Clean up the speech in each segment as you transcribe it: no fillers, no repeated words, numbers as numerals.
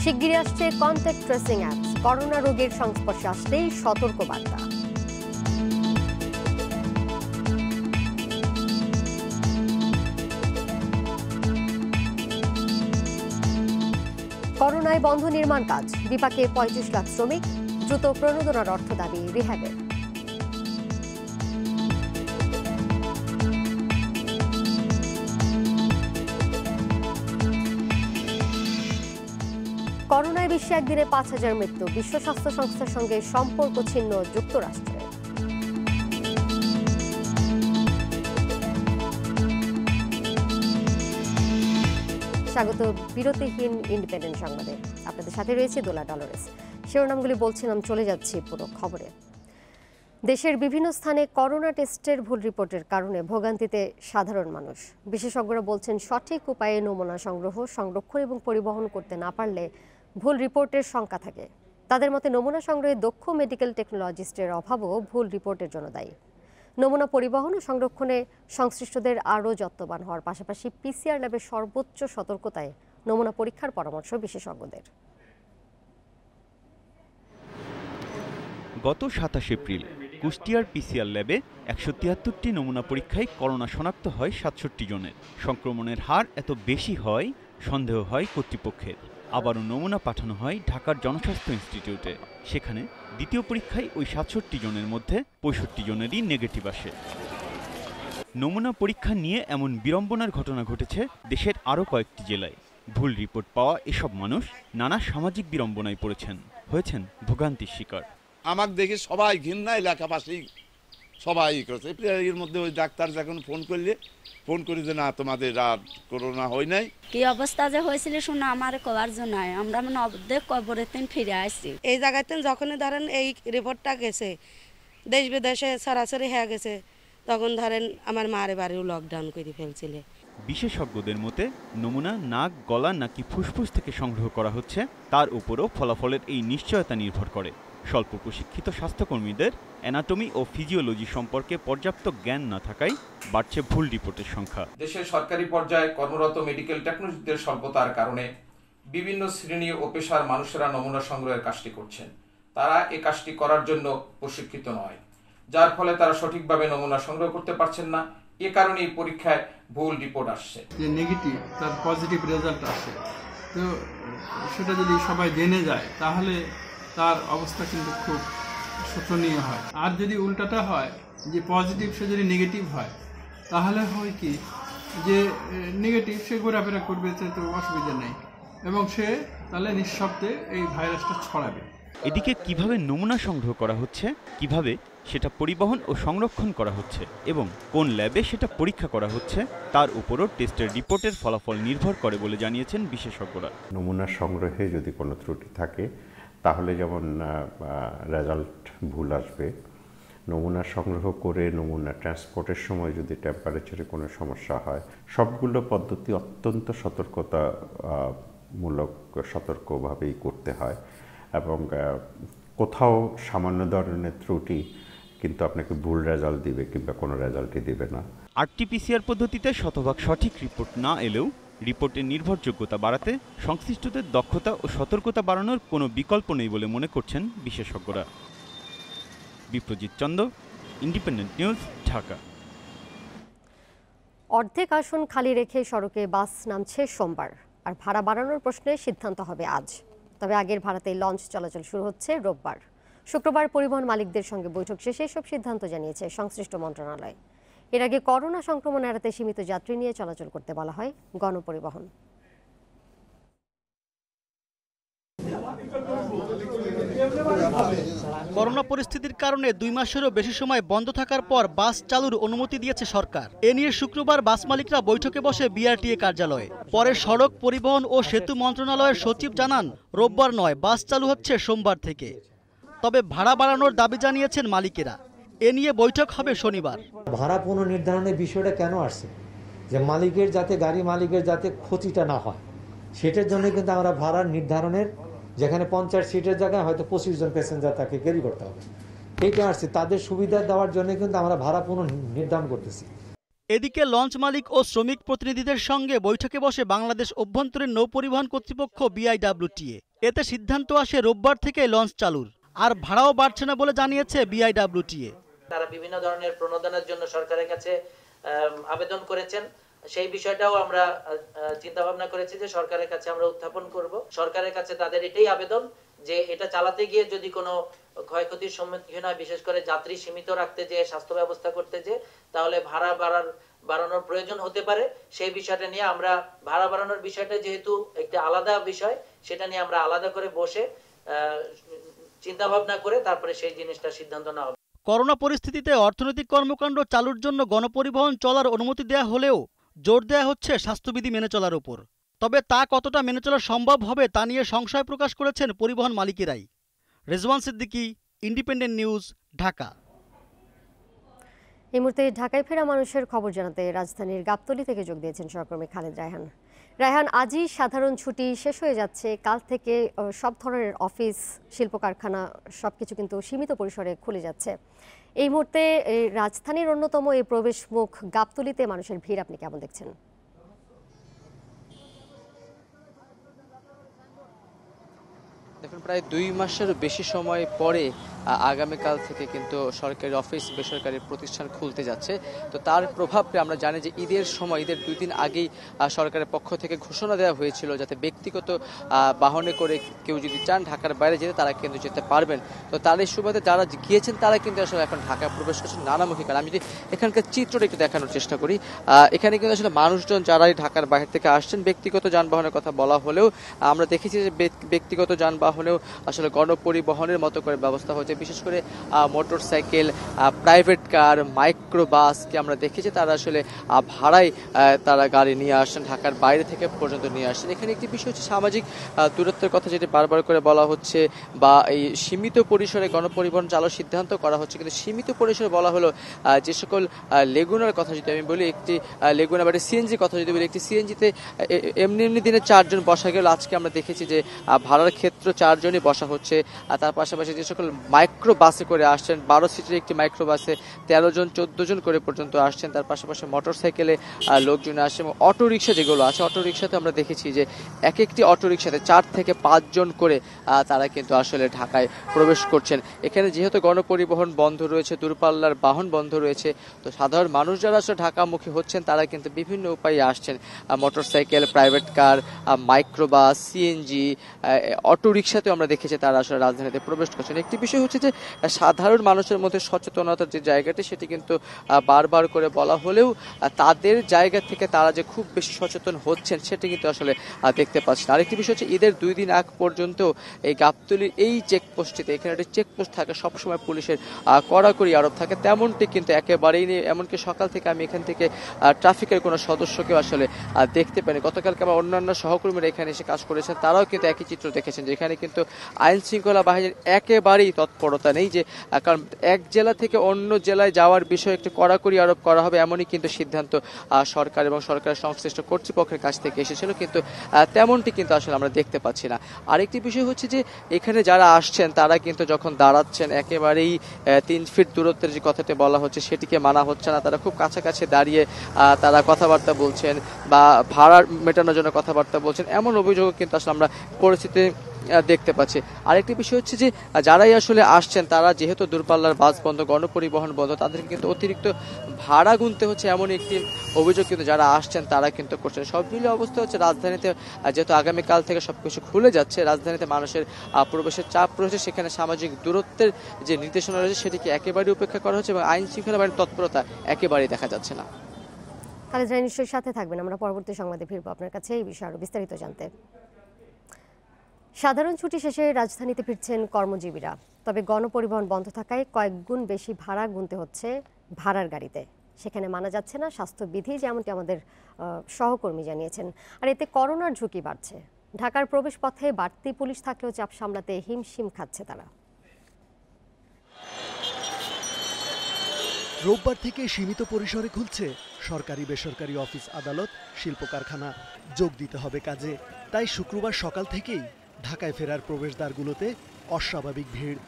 শিগগিরই আসছে contact tracing apps, corona রোগীর সংস্পর্শে আসলেই সতর্কবার্তা। করোনায় বন্ধ নির্মাণ কাজ, বিপাকে ৩৫ লাখ শ্রমিক, দ্রুত প্রণোদনার অর্থ দাবি রিহ্যাবের। করোনায় বিশ্বে একদিনে ৫,০০০ মৃত্যু, বিশ্ব স্বাস্থ্য সংস্থার সঙ্গে সম্পর্ক ছিন্ন যুক্তরাষ্ট্রের। স্বাগত বিরতিহীন ইন্ডিপেন্ডেন্ট সংবাদে, আপনাদের সাথে রয়েছে দোলা ডলরেস। শিরোনামগুলি বলছিলাম, চলে যাচ্ছি পুরো খবরে। দেশের বিভিন্ন স্থানে করোনা টেস্টের ভুল রিপোর্টের কারণে ভোগান্তিতে সাধারণ মানুষ। বিশেষজ্ঞরা বলছেন, সঠিক উপায়ে নমুনা সংগ্রহ, সংরক্ষণ এবং পরিবহন করতে না পারলে ভুল রিপোর্টের শঙ্কা থাকে। তাদের মতে, নমুনা সংগ্রহে দক্ষ মেডিকেল টেকনোলজিস্টের অভাবও ভুল রিপোর্টের জন্য দায়ী। নমুনা পরিবহন ও সংরক্ষণে সংশ্লিষ্টদের আরও যত্নবান হওয়ার পাশাপাশি পিসিআর ল্যাবের সর্বোচ্চ সতর্কতায় নমুনা পরীক্ষার পরামর্শ বিশেষজ্ঞদের। গত ২৭ এপ্রিল কুষ্টিয়ার পিসিআর ল্যাবে ১৭৩টি নমুনা পরীক্ষায় করোনা শনাক্ত হয় ৬৭ জনের। সংক্রমণের হার এত বেশি হয় সন্দেহ হয় কর্তৃপক্ষের। আবারও নমুনা পাঠানো হয় ঢাকার জনস্বাস্থ্য ইনস্টিটিউটে। সেখানে দ্বিতীয় পরীক্ষায় ওই ৬৭ জনের মধ্যে ৬৫ জনেরই নেগেটিভ আসে। নমুনা পরীক্ষা নিয়ে এমন বিড়ম্বনার ঘটনা ঘটেছে দেশের আরও কয়েকটি জেলায়। ভুল রিপোর্ট পাওয়া এসব মানুষ নানা সামাজিক বিড়ম্বনায় পড়েছেন, হয়েছেন ভোগান্তির শিকার। আমাকে দেখে সবাই ঘৃণায় লেখাপাশি সবাই করেছে। এর মধ্যে ওই ডাক্তার যখন ফোন করি যে না, তোমাদের আর করোনা হয় নাই। কি অবস্থা যে হয়েছিল শুনে আমার কবার জন্য আমরা মানে অর্ধেক কবরের দিন ফিরে আসছি। এই জায়গাতে যখনই ধরেন এই রিপোর্টটা গেছে দেশ বিদেশে সরাসরি হয়ে গেছে, তখন ধরেন আমার মারে বাড়িও লকডাউন করে ফেলছিল। বিশেষজ্ঞদের মতে, নমুনা নাক, গলা নাকি ফুসফুস থেকে সংগ্রহ করা হচ্ছে, তার উপরও ফলাফলের এই নিশ্চয়তা নির্ভর করে। স্বল্প প্রশিক্ষিত স্বাস্থ্যকর্মীদের অ্যানাটমি ও ফিজিওলজি সম্পর্কে পর্যাপ্ত জ্ঞান না থাকায় বাড়ছে ভুল রিপোর্টের সংখ্যা। দেশের সরকারি পর্যায়ে কর্মরত মেডিকেল টেকনোলজিস্টদের স্বল্পতার কারণে বিভিন্ন শ্রেণী ও পেশার মানুষেরা নমুনা সংগ্রহের কাজটি করছেন। তারা এই কাজটি করার জন্য প্রশিক্ষিত নয়, যার ফলে তারা সঠিকভাবে নমুনা সংগ্রহ করতে পারছেন না। এ কারণে এই পরীক্ষায় ভুল রিপোর্ট আসছে। যে নেগেটিভ তার পজিটিভ রেজাল্ট আসে, তো সেটা যদি সবাই জেনে যায় তাহলে তার অবস্থা কিন্তু খুব শোচনীয় হয়। আর যদি উল্টাটা হয় যে পজিটিভ সে যদি নেগেটিভ হয়, তাহলে হয় কি যে নেগেটিভ সে ঘোরাফেরা করবে, তো অসুবিধা নেই, এবং সে তাহলে নিঃশব্দে এই ভাইরাসটা ছড়াবে। এদিকে কিভাবে নমুনা সংগ্রহ করা হচ্ছে, কিভাবে সেটা পরিবহন ও সংরক্ষণ করা হচ্ছে এবং কোন ল্যাবে সেটা পরীক্ষা করা হচ্ছে, তার উপরও টেস্টের রিপোর্টের ফলাফল নির্ভর করে বলে জানিয়েছেন বিশেষজ্ঞরা। নমুনা সংগ্রহে যদি কোনো ত্রুটি থাকে তাহলে যেমন রেজাল্ট ভুল আসবে। নমুনা সংগ্রহ করে নমুনা ট্রান্সপোর্টের সময় যদি টেম্পারেচারে কোনো সমস্যা হয়, সবগুলো পদ্ধতি অত্যন্ত সতর্কভাবেই করতে হয়, এবং কোথাও সামান্য ধরনের ত্রুটি কিন্তু আপনাকে ভুল রেজাল্ট দিবে কিংবা কোনো রেজাল্টই দিবে না। আরটিপিসিআর পদ্ধতিতে শতভাগ সঠিক রিপোর্ট না এলেও রিপোর্টের নির্ভরযোগ্যতা বাড়াতে সংশ্লিষ্টদের দক্ষতা ও সতর্কতা বাড়ানোর কোনো বিকল্প নেই বলে মনে করছেন বিশেষজ্ঞরা। Biprajit Chanda, Independent News, Dhaka. অর্ধেক আসন খালি রেখে সড়কে বাস নামছে সোমবার, আর ভাড়া বাড়ানোর প্রশ্নে সিদ্ধান্ত হবে আজ। তবে আগের ভাড়াতেই লঞ্চ চলাচল শুরু হচ্ছে রোববার। শুক্রবার পরিবহন মালিকদের সঙ্গে বৈঠক শেষে এসব সিদ্ধান্ত জানিয়েছে সংশ্লিষ্ট মন্ত্রণালয়। এর আগে করোনা সংক্রমণ এড়াতে সীমিত যাত্রী নিয়ে চলাচল করতে বলা হয় গণপরিবহন। করোনা পরিস্থিতির কারণে ২ মাসেরও বেশি সময় বন্ধ থাকার পর বাস চালুর অনুমতি দিয়েছে সরকার। এ নিয়ে শুক্রবার বাস মালিকরা বৈঠকে বসে বিআরটিএ কার্যালয়ে। পরে সড়ক পরিবহন ও সেতু মন্ত্রণালয়ের সচিব জানান, রোববার নয়, বাস চালু হচ্ছে সোমবার থেকে। তবে ভাড়া বাড়ানোর দাবি জানিয়েছেন মালিকেরা। এ নিয়ে বৈঠক হবে শনিবার। ভাড়া পুনর্নির্ধারণের বিষয়টা কেন আসছে, যে মালিকের যাতে গাড়ি মালিকের যাতে ক্ষতিটা না হয়, সেটার জন্য কিন্তু আমরা ভাড়া নির্ধারণের, যেখানে 50 সিটের জায়গায় হয়তো 25 জন প্যাসেঞ্জার তাকে ক্যারি করতে হবে, এইটা আসছে। তাদের সুবিধা দেওয়ার জন্য কিন্তু আমরা ভাড়া পুনর্নির্ধারণ করতেছি। এদিকে লঞ্চ মালিক ও শ্রমিক প্রতিনিধিদের সঙ্গে বৈঠকে বসে বাংলাদেশ অভ্যন্তরীণ নৌ পরিবহন কর্তৃপক্ষ BIWTA। এতে সিদ্ধান্ত আসে রোববার থেকে লঞ্চ চালুর, আর ভাড়াও বাড়ছে না বলে জানিয়েছে BIWTA। তারা বিভিন্ন ধরনের প্রণোদনের জন্য সরকারের কাছে আবেদন করেছেন, সেই বিষয়টাও আমরা চিন্তা ভাবনা করেছি যে সরকারের কাছে আমরা উত্থাপন করব। সরকারের কাছে তাদের এটাই আবেদন যে এটা চালাতে গিয়ে যদি কোনো ক্ষয়ক্ষতির সম্মুখীন হয়, বিশেষ করে যাত্রী সীমিত রাখতে যে স্বাস্থ্য ব্যবস্থা করতে যে, তাহলে ভাড়া বাড়ানোর প্রয়োজন হতে পারে। সেই বিষয়টা নিয়ে আমরা ভাড়া বাড়ানোর বিষয়টা যেহেতু একটা আলাদা বিষয়, সেটা নিয়ে আমরা আলাদা করে বসে চিন্তা ভাবনা করে তারপরে সেই জিনিসটা সিদ্ধান্ত নেওয়া হবে। করোনা পরিস্থিতিতে অর্থনৈতিক কর্মকাণ্ড চালুর জন্য গণপরিবহন চলার অনুমতি দেয়া হলেও জোর দেয়া হচ্ছে স্বাস্থ্যবিধি মেনে চলার উপর। তবে তা কতটা মেনে চলা সম্ভব হবে তা নিয়ে সংশয় প্রকাশ করেছেন পরিবহন মালিকেরাই। Rezwan Siddiqui, Independent News, Dhaka. এই মুহূর্তে ঢাকায় ফেরা মানুষের খবর জানাতে রাজধানীর গাবতলী থেকে যোগ দিয়েছেন সহকর্মী খালেদ রায়হান। রায়হান, আজই সাধারণ ছুটি শেষ হয়ে যাচ্ছে। কাল থেকে সব ধরনের অফিস, শিল্প কারখানা সবকিছু কিন্তু সীমিত পরিসরে খুলে যাচ্ছে। এই মুহূর্তে রাজধানীর অন্যতম এই প্রবেশ মুখ গাবতলীতে মানুষের ভিড় আপনি কেমন দেখছেন? দেখুন, প্রায় 2 মাসের বেশি সময় পরে আগামীকাল থেকে কিন্তু সরকারি অফিস, বেসরকারি প্রতিষ্ঠান খুলতে যাচ্ছে। তো তার প্রভাবে আমরা জানি যে ঈদের সময়, ঈদের 2 দিন আগেই সরকারের পক্ষ থেকে ঘোষণা দেওয়া হয়েছিল যাতে ব্যক্তিগত বাহনে করে কেউ যদি চান ঢাকার বাইরে যেতে তারা কিন্তু যেতে পারবেন। তো তার এই সুবাদে যারা গিয়েছেন তারা কিন্তু আসলে এখন ঢাকায় প্রবেশ করছেন নানামুখী কারণে। আমি যদি এখানকার চিত্রটা একটু দেখানোর চেষ্টা করি, এখানে কিন্তু আসলে মানুষজন যারাই ঢাকার বাইরে থেকে আসছেন, ব্যক্তিগত যানবাহনের কথা বলা হলেও আমরা দেখেছি যে ব্যক্তিগত যানবাহনেও আসলে গণপরিবহনের মতো করে ব্যবস্থা হয়েছে। বিশেষ করে motorcycle, private car, micro বাসকে আমরা দেখেছি তারা আসলে ভাড়ায় তারা গাড়ি নিয়ে আসছেন, ঢাকার বাইরে থেকে পর্যন্ত নিয়ে আসছেন। এখানে একটি বিষয় হচ্ছে সামাজিক দূরত্বের কথা যেটি বারবার করে বলা হচ্ছে, বা এই সীমিত পরিসরে গণপরিবহন চালানোর সিদ্ধান্ত করা হচ্ছে, কিন্তু সীমিত পরিসরে বলা হলো যে সকল লেগুনার কথা যদি আমি বলি, একটি লেগুনা বা সিএনজির কথা যদি বলি, একটি সিএনজিতে এমনি দিনে 4 জন বসা গেল। আজকে আমরা দেখেছি যে ভাড়ার ক্ষেত্রে 4 জনই বসা হচ্ছে। আর তার পাশাপাশি যে সকল মাইক্রো বাসে করে আসছেন, 12 সিটের একটি মাইক্রো বাসে 13 জন 14 জন করে পর্যন্ত আসছেন। তার পাশাপাশি মোটর সাইকেলে লোকজন আসছে, এবং অটো রিক্সা যেগুলো আছে, অটো রিক্সাতে আমরা দেখেছি যে একটি অটো রিক্সাতে 4 থেকে 5 জন করে তারা কিন্তু আসলে ঢাকায় প্রবেশ করছেন। এখানে যেহেতু গণপরিবহন বন্ধ রয়েছে, দূরপাল্লার বাহন বন্ধ রয়েছে, তো সাধারণ মানুষ যারা আসলে ঢাকামুখী হচ্ছেন তারা কিন্তু বিভিন্ন উপায়ে আসছেন। Motorcycle, private car, micro bus, CNG, auto রিক্সাতেও আমরা দেখেছি তারা আসলে রাজধানীতে প্রবেশ করছেন। একটি বিষয় হচ্ছে যে সাধারণ মানুষের মধ্যে সচেতনতার যে জায়গাটি, সেটি কিন্তু বারবার করে বলা হলেও তাদের জায়গা থেকে তারা যে খুব বেশি সচেতন হচ্ছেন সেটি কিন্তু আসলে দেখতে পাচ্ছেন। আরেকটি বিষয় হচ্ছে ঈদের 2 দিন আগ পর্যন্ত এই গাবতলীর এই চেকপোস্টটিতে, এখানে একটি চেকপোস্ট থাকে, সবসময় পুলিশের কড়াকড়ি আরোপ থাকে, তেমনটি কিন্তু একেবারেই নেই। এমনকি সকাল থেকে আমি এখান থেকে ট্রাফিকের কোনো সদস্যকেও আসলে দেখতে পাইনি। গতকালকে আমার অন্যান্য সহকর্মীরা এখানে এসে কাজ করেছেন, তারাও কিন্তু একই চিত্র দেখেছেন যে এখানে কিন্তু আইন শৃঙ্খলা বাহিনীর একেবারেই তৎপরতা নেই। যে কারণ এক জেলা থেকে অন্য জেলায় যাওয়ার বিষয়ে একটু কড়াকড়ি আরোপ করা হবে, এমনই কিন্তু সিদ্ধান্ত সরকার এবং সরকারের সংশ্লিষ্ট কর্তৃপক্ষের কাছ থেকে এসেছিল, কিন্তু তেমনটি কিন্তু আসলে আমরা দেখতে পাচ্ছি না। আরেকটি বিষয় হচ্ছে যে এখানে যারা আসছেন তারা কিন্তু যখন দাঁড়াচ্ছেন একেবারেই 3 ফিট দূরত্বের যে কথাটি বলা হচ্ছে সেটিকে মানা হচ্ছে না। তারা খুব কাছাকাছি দাঁড়িয়ে তারা কথাবার্তা বলছেন বা ভাড়া মেটানোর জন্য কথাবার্তা বলছেন, এমন অভিযোগ কিন্তু আসলে আমরা পরিস্থিতি দেখতে পাচ্ছি। আরেকটি বিষয় হচ্ছে যে যারাই আসলে আসছেন তারা যেহেতু দূরপাল্লার বাস বন্ধ, গণপরিবহন বন্ধ, তাদেরকে কিন্তু অতিরিক্ত ভাড়া গুনতে হচ্ছে, এমন একটি অভিযোগ কিন্তু যারা আসছেন তারা কিন্তু করছেন। সব মিলিয়ে অবস্থা হচ্ছে রাজধানীতে যেহেতু আগামীকাল থেকে সবকিছু খুলে যাচ্ছে, রাজধানীতে মানুষের প্রবেশের চাপ রয়েছে, সেখানে সামাজিক দূরত্বের যে নির্দেশনা রয়েছে সেটিকে একেবারেই উপেক্ষা করা হচ্ছে এবং আইন শৃঙ্খলা বাহিনীর তৎপরতা একেবারেই দেখা যাচ্ছে না। খালেদ রায় নিশ্চয়ই সাথে থাকবেন, আমরা পরবর্তী সংবাদে ফিরবো আপনার কাছে এই বিষয়ে আরো বিস্তারিত জানতে। সাধারণ ছুটি শেষে রাজধানীতে ফিরছেন কর্মজীবীরা, তবে গণপরিবহন বন্ধ থাকায় কয়েক গুণ বেশি ভাড়া গুনতে হচ্ছে ভাড়ার গাড়িতে। সেখানে মানা যাচ্ছে না স্বাস্থ্যবিধি, যেমনটি আমাদের সহকর্মী জানিয়েছেন। আর এতে করোনার ঝুঁকি বাড়ছে। ঢাকার প্রবেশ পথে বাড়তি পুলিশ থাকলেও চাপ সামলাতে হিমশিম খাচ্ছে তারা। রোববার থেকে সীমিত পরিসরে খুলছে সরকারি বেসরকারি অফিস, আদালত, শিল্প কারখানা। যোগ দিতে হবে কাজে, তাই শুক্রবার সকাল থেকেই ঢাকায় ফেরার প্রবেশদ্বারগুলোতে অস্বাভাবিক ভিড়।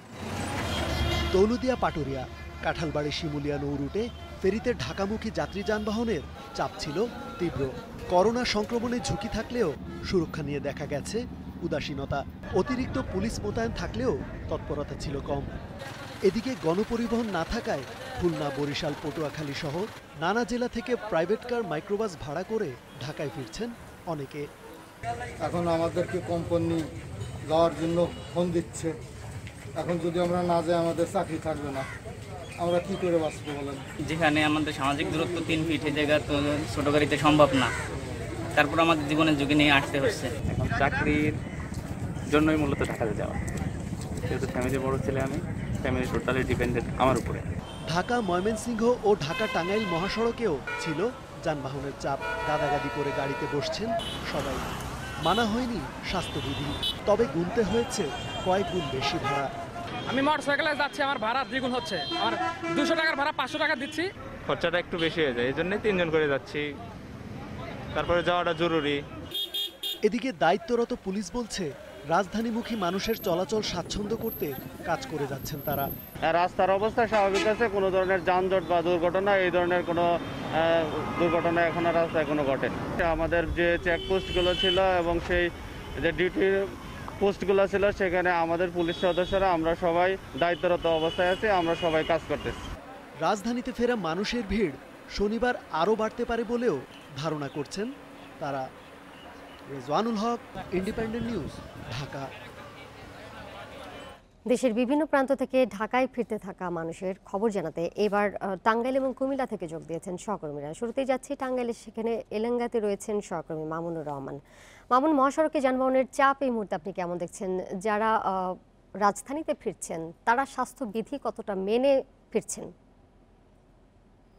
দৌলতদিয়া পাটুরিয়া, কাঁঠালবাড়ি শিমুলিয়া নৌ রুটে ফেরিতে ঢাকামুখী যাত্রী যানবাহনের চাপ ছিল তীব্র। করোনা সংক্রমণের ঝুঁকি থাকলেও সুরক্ষা নিয়ে দেখা গেছে উদাসীনতা। অতিরিক্ত পুলিশ মোতায়েন থাকলেও তৎপরতা ছিল কম। এদিকে গণপরিবহন না থাকায় খুলনা, বরিশাল, পটুয়াখালী সহ নানা জেলা থেকে প্রাইভেট কার, মাইক্রোবাস ভাড়া করে ঢাকায় ফিরছেন অনেকে। এখন আমাদেরকে কোম্পানি যাওয়ার জন্য ফোন দিচ্ছে। এখন যদি আমরা না যাই আমাদের চাকরি থাকবে না, আমরা কি করে বাঁচবো বলেন? যেখানে আমাদের সামাজিক দূরত্ব 3 ফিট, এই জায়গা তো ছোট গাড়িতে সম্ভব না, তারপর আমাদের জীবনের ঝুঁকি নিয়ে আসতে হচ্ছে। এখন চাকরির জন্যই মূলত ঢাকাতে যাওয়া, যেহেতু ফ্যামিলি বড় ছেলে, আমি ফ্যামিলি টোটালি ডিপেন্ডেন্ট আমার উপরে। ঢাকা, ময়মনসিংহ ও ঢাকা টাঙ্গাইল মহাসড়কেও ছিল যানবাহনের চাপ। গাদাগাদি করে গাড়িতে বসছেন সবাই। মানা হয়নি স্বাস্থ্যবিধি, তবে গুনতে হয়েছে কয়েক গুণ বেশি ভাড়া। আমি মোটরসাইকেলে যাচ্ছি, আমার ভাড়া দ্বিগুণ হচ্ছে। আমার 200 টাকার ভাড়া 500 টাকা দিচ্ছি। খরচাটা একটু বেশি হয়ে যায়, এই জন্যই 3 জন করে যাচ্ছি, তারপরে যাওয়াটা জরুরি। এদিকে দায়িত্বরত পুলিশ বলছে, রাজধানীমুখী মানুষের চলাচল স্বাচ্ছন্দ্য করতে কাজ করে যাচ্ছেন তারা। রাস্তার অবস্থা স্বাভাবিক আছে, কোনো ধরনের যানজট বা দুর্ঘটনা, এই ধরনের কোনো দুর্ঘটনা এখনো রাস্তায় কোনো ঘটেনি। আমাদের যে চেকপোস্টগুলো ছিল এবং সেই যে ডিউটি পোস্টগুলো ছিল, সেখানে আমাদের পুলিশ সদস্যরা আমরা সবাই দায়িত্বরত অবস্থায় আছি, আমরা সবাই কাজ করতেছি। রাজধানীতে ফেরা মানুষের ভিড় শনিবার আরও বাড়তে পারে বলেও ধারণা করছেন তারা। রেজওয়ানুল হক, ইন্ডিপেন্ডেন্ট নিউজ, ঢাকা। দেশের বিভিন্ন প্রান্ত থেকে ঢাকায় ফিরতে থাকা মানুষের খবর জানাতে এবার টাঙ্গাইল এবং কুমিল্লা থেকে যোগ দিয়েছেন সহকর্মীরা। শুরুতেই যাচ্ছি টাঙ্গাইলে, সেখানে এলেঙ্গাতে রয়েছেন সহকর্মী মামুনুর রহমান। মামুন, মহাসড়কে যানবাহনের চাপ এই মুহূর্তে আপনি কেমন দেখছেন? যারা রাজধানীতে ফিরছেন তারা স্বাস্থ্যবিধি কতটা মেনে ফিরছেন?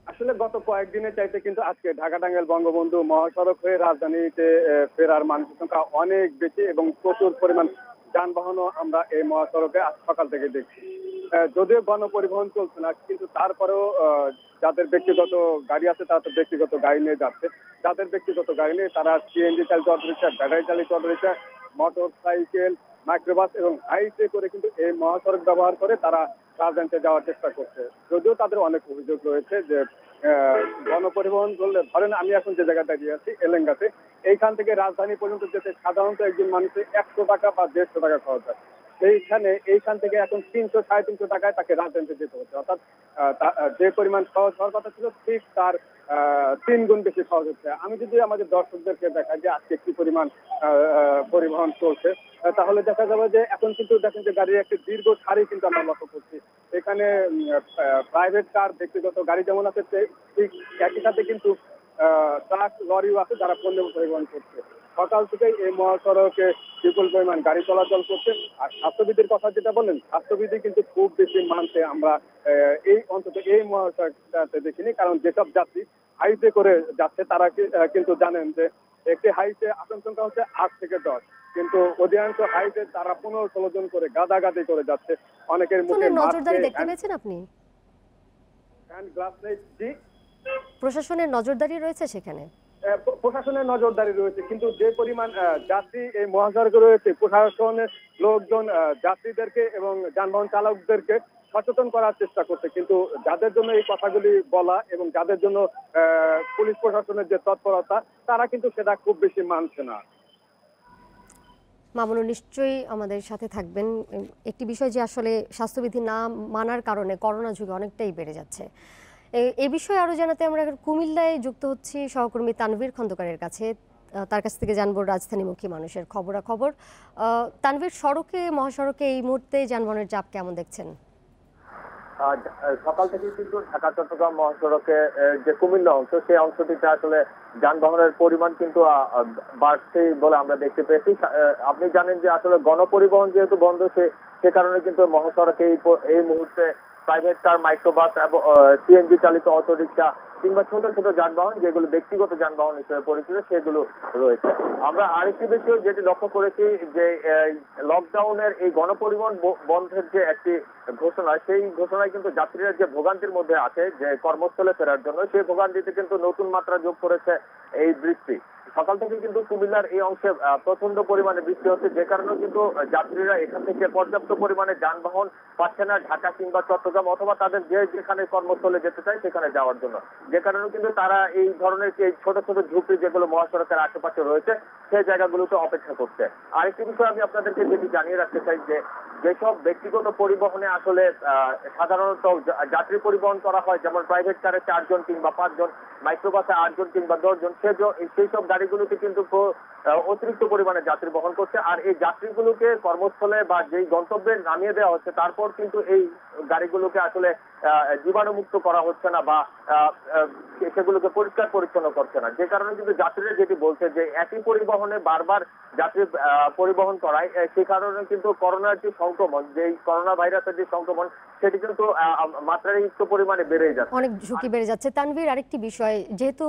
আসলে গত কয়েকদিনের চাইতে কিন্তু আজকে ঢাকা টাঙ্গাইল বঙ্গবন্ধু মহাসড়ক হয়ে রাজধানীতে ফেরার মানুষের সংখ্যা অনেক বেশি এবং প্রচুর পরিমাণ যানবাহনও আমরা এই মহাসড়কে আজ সকাল থেকে দেখছি। যদিও গণপরিবহন চলছে না, কিন্তু তারপরেও যাদের ব্যক্তিগত গাড়ি আছে তারা তো ব্যক্তিগত গাড়ি নিয়ে যাচ্ছে। যাদের ব্যক্তিগত গাড়ি নিয়ে তারা সিএনজি চালিত অটোরিকশা, ব্যাটারি চালিত অটোরিকশা, মোটর সাইকেল, মাইক্রোবাস এবং হাইসে করে কিন্তু এই মহাসড়ক ব্যবহার করে তারা রাজধানীতে যাওয়ার চেষ্টা করছে। যদিও তাদের অনেক অভিযোগ রয়েছে যে গণপরিবহন বললে, ধরেন আমি এখন যে জায়গায় দাঁড়িয়ে আছি এলেঙ্গাতে, এইখান থেকে রাজধানী পর্যন্ত যেতে সাধারণত একজন মানুষের 100 টাকা বা 150 টাকা খরচ হয়। এইখান থেকে এখন 300-350 টাকায় তাকে রাজধানীতে যেতে হচ্ছে। অর্থাৎ যে পরিমাণ সহজ হওয়ার কথা ছিল ঠিক তার 3 গুণ বেশি সহজ হচ্ছে। আমি যদি আমাদের দর্শকদেরকে দেখাই যে আজকে কি পরিমাণ পরিবহন চলছে, তাহলে দেখা যাবে যে এখন কিন্তু দেখেন যে গাড়ির একটি দীর্ঘ সারি কিন্তু আমরা লক্ষ্য করছি। এখানে প্রাইভেট কার, ব্যক্তিগত গাড়ি যেমন আছে, ঠিক একই সাথে কিন্তু ট্রাক, লরিও আছে যারা পণ্য পরিবহন করছে। সকাল থেকে এই মহাসড়কে বিপুল পরিমাণ গাড়ি চলাচল করছে। আর স্বাস্থ্যবিধির কথা যেটা বললেন, স্বাস্থ্যবিধি কিন্তু খুব বেশি মানতে আমরা অন্তত এই মহাসড়কটাতে দেখিনি। কারণ যেসব যাত্রী হাইসে করে যাচ্ছে তারা কিন্তু জানেন যে একটি হাইসে আসন সংখ্যা হচ্ছে 8 থেকে 10, কিন্তু অধিকাংশ হাইসে তারা 15-16 জন করে গাদাগাদি করে যাচ্ছে। অনেকের মুখে নজরদারি দেখতে পেয়েছেন আপনি? প্রশাসনের নজরদারি রয়েছে সেখানে? প্রশাসনের নজরদারি রয়েছে, কিন্তু যে পরিমাণ যাত্রী এই মহাসড়কে রয়েছে, প্রশাসনের লোকজন যাত্রীদেরকে এবং যানবাহন চালকদেরকে সচেতন করার চেষ্টা করছে। কিন্তু যাদের জন্য এই কথাগুলি বলা এবং যাদের জন্য পুলিশ প্রশাসনের যে তৎপরতা, তারা কিন্তু সেটা খুব বেশি মানছে না। মামুনুর নিশ্চয়ই আমাদের সাথে থাকবেন। একটি বিষয় যে আসলে স্বাস্থ্যবিধি না মানার কারণে করোনা ঝুঁকি অনেকটাই বেড়ে যাচ্ছে। এই বিষয়ে আরও জানাতে আমরা কুমিল্লায় যুক্ত হচ্ছি সহকর্মী তানভীর খন্দকারের কাছে। তার কাছ থেকে জানবো রাজধানীমুখী মানুষের খবরাখবর। তানভীর, মহাসড়কে এই মুহূর্তে যানবাহনের চাপ কেমন দেখছেন? সকাল থেকে কিন্তু ঢাকা চট্টগ্রাম মহাসড়কে যে কুমিল্লা অংশ, সেই অংশটিতে আসলে যানবাহনের পরিমাণ কিন্তু বাড়ছে বলে আমরা দেখতে পেয়েছি। আপনি জানেন যে আসলে গণপরিবহন যেহেতু বন্ধ, সে কারণে কিন্তু মহাসড়কে এই মুহূর্তে প্রাইভেট কার, মাইক্রোবাস এবং সিএনজি চালিত অটোরিকশা কিংবা ছোট ছোট যানবাহন, যেগুলো ব্যক্তিগত যানবাহন হিসেবে পরিচিত, সেগুলো রয়েছে। আমরা আরেকটি বিষয় যেটি লক্ষ্য করেছি যে লকডাউনের এই গণপরিবহন বন্ধের যে একটি ঘোষণা, সেই ঘোষণায় কিন্তু যাত্রীরা যে ভোগান্তির মধ্যে আছে যে কর্মস্থলে ফেরার জন্য, সেই ভোগান্তিতে কিন্তু নতুন মাত্রা যোগ করেছে এই বৃষ্টি। সকাল থেকে কিন্তু কুমিল্লার এই অংশে প্রচন্ড পরিমাণে বৃষ্টি হচ্ছে, যে কারণে কিন্তু যাত্রীরা এখান থেকে পর্যাপ্ত পরিমাণে যানবাহন পাচ্ছে না ঢাকা কিংবা চট্টগ্রাম অথবা তাদের যেখানে কর্মস্থলে যেতে চায় সেখানে যাওয়ার জন্য, যে কারণে কিন্তু তারা এই ধরনের এই ছোট ছোট ঝুপড়ি যেগুলো মহাসড়কের আশেপাশে রয়েছে সেই জায়গাগুলোতে অপেক্ষা করছে। আরেকটি বিষয় আমি আপনাদেরকে যেটি জানিয়ে রাখতে চাই যে যেসব ব্যক্তিগত পরিবহনে আসলে সাধারণত যাত্রী পরিবহন করা হয়, যেমন প্রাইভেট কারে 4 জন কিংবা 5 জন, মাইক্রোবাসে 8 জন কিংবা 10 জন, সেই সব গাড়িগুলোকে কিন্তু অতিরিক্ত পরিমাণে যাত্রী বহন করছে। আর এই যাত্রীগুলোকে কর্মস্থলে বা যেই গন্তব্যে নামিয়ে দেওয়া হচ্ছে তারপর কিন্তু এই গাড়িগুলোকে আসলে জীবাণুমুক্ত করা হচ্ছে না বা সেগুলোকে পরিষ্কার পরিচ্ছন্ন করছে না, যে কারণে কিন্তু যাত্রীরা যেটি বলছে যে একই পরিবহনে বারবার যাত্রী পরিবহন করায় সেই কারণে কিন্তু করোনার যে সংক্রমণ, যে করোনা ভাইরাসের যে সংক্রমণ সেটি কিন্তু মাত্রাতিরিক্ত পরিমাণে বেড়ে যাচ্ছে, অনেক ঝুঁকি বেড়ে যাচ্ছে। তানভীর, আরেকটি বিষয়, যেহেতু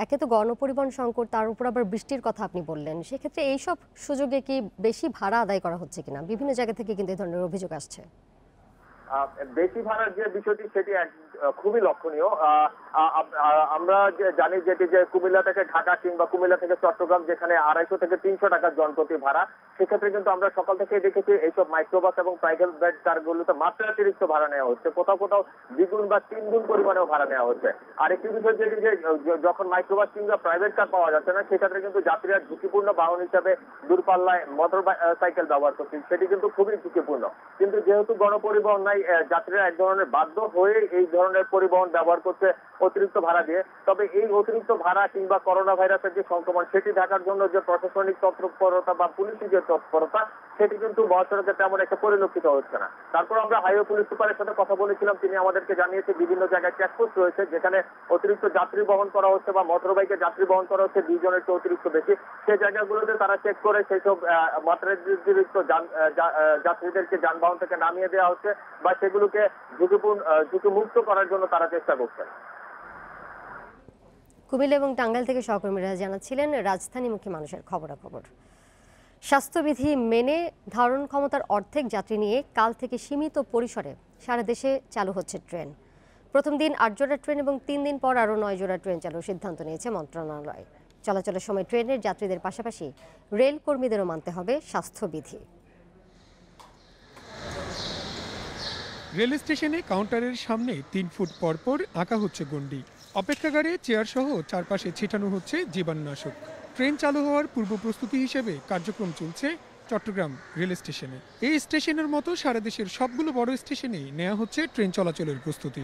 একে তো গণপরিবহন সংকট, তার উপর আবার বৃষ্টির কথা আপনি বললেন, সেক্ষেত্রে এইসব সুযোগে কি বেশি ভাড়া আদায় করা হচ্ছে কিনা? বিভিন্ন জায়গা থেকে কিন্তু এই ধরনের অভিযোগ আসছে। বেশি ভাড়ার যে বিষয়টি সেটি খুবই লক্ষণীয়। আমরা জানি যেটি যে কুমিল্লা থেকে ঢাকা কিংবা কুমিল্লা থেকে চট্টগ্রাম যেখানে 250 থেকে 300 টাকা জনপ্রতি ভাড়া, সেক্ষেত্রে কিন্তু আমরা সকাল থেকে দেখেছি এইসব মাইক্রোবাস এবং প্রাইভেট কারগুলোতে মাত্রাতিরিক্ত ভাড়া নেওয়া হচ্ছে, কোথাও কোথাও 2 গুণ বা 3 গুণ পরিমাণেও ভাড়া নেওয়া হচ্ছে। আর একটি বিষয় যেটি যে যখন মাইক্রোবাস কিংবা প্রাইভেট কার পাওয়া যাচ্ছে না সেক্ষেত্রে কিন্তু যাত্রীরা ঝুঁকিপূর্ণ বাহন হিসাবে দূরপাল্লায় মোটর সাইকেল ব্যবহার করছে, সেটি কিন্তু খুবই ঝুঁকিপূর্ণ। কিন্তু যেহেতু গণপরিবহন নাই, যাত্রীরা এক ধরনের বাধ্য হয়ে এই ধরনের পরিবহন ব্যবহার করছে অতিরিক্ত ভাড়া দিয়ে। তবে এই অতিরিক্ত ভাড়া কিংবা করোনা ভাইরাসের যে সংক্রমণ সেটি ঢাকার জন্য যে প্রশাসনিক তৎপরতা বা পুলিশি যে তৎপরতা সেটি কিন্তু মহাসড়কে তেমন একটা পরিলক্ষিত হচ্ছে না। তারপর আমরা হাইওয়ে পুলিশ সুপারের সাথে কথা বলেছিলাম, তিনি আমাদেরকে জানিয়েছে বিভিন্ন জায়গায় চেকপোস্ট রয়েছে যেখানে অতিরিক্ত যাত্রী বহন করা হচ্ছে বা মোটরবাইকে যাত্রী বহন করা হচ্ছে 2 জনের চেয়ে অতিরিক্ত বেশি, সেই জায়গাগুলোতে তারা চেক করে সেই সব মাত্রাতিরিক্ত যাত্রীদেরকে যানবাহন থেকে নামিয়ে দেওয়া হচ্ছে বা সেগুলোকে ঝুঁকিমুক্ত করার জন্য তারা চেষ্টা করছেন। কুমিল্লা এবং টাঙ্গাইল থেকে সহকর্মীরা জানাচ্ছিলেন রাজধানীমুখী মানুষের খবরাখবর। স্বাস্থ্যবিধি মেনে ধারণ ক্ষমতার অর্ধেক যাত্রী নিয়ে কাল থেকে সীমিত পরিসরে সারা দেশে চালু হচ্ছে ট্রেন। প্রথম দিন 8 জোড়া ট্রেন এবং 3 দিন পর আরও 9 জোড়া ট্রেন চালুর সিদ্ধান্ত নিয়েছে মন্ত্রণালয়। চলাচলের সময় ট্রেনের যাত্রীদের পাশাপাশি রেল কর্মীদেরও মানতে হবে স্বাস্থ্যবিধি। রেল স্টেশনে কাউন্টারের সামনে 3 ফুট পরপর আঁকা হচ্ছে গণ্ডি। অপেক্ষাগারে চেয়ার সহ চারপাশে ছিটানো হচ্ছে জীবাণুনাশক। ট্রেন চালু হওয়ার পূর্ব প্রস্তুতি হিসেবে কার্যক্রম চলছে চট্টগ্রাম রেল স্টেশনে। এই স্টেশনের মতো সারা দেশের সবগুলো বড় স্টেশনেই নেওয়া হচ্ছে ট্রেন চলাচলের প্রস্তুতি।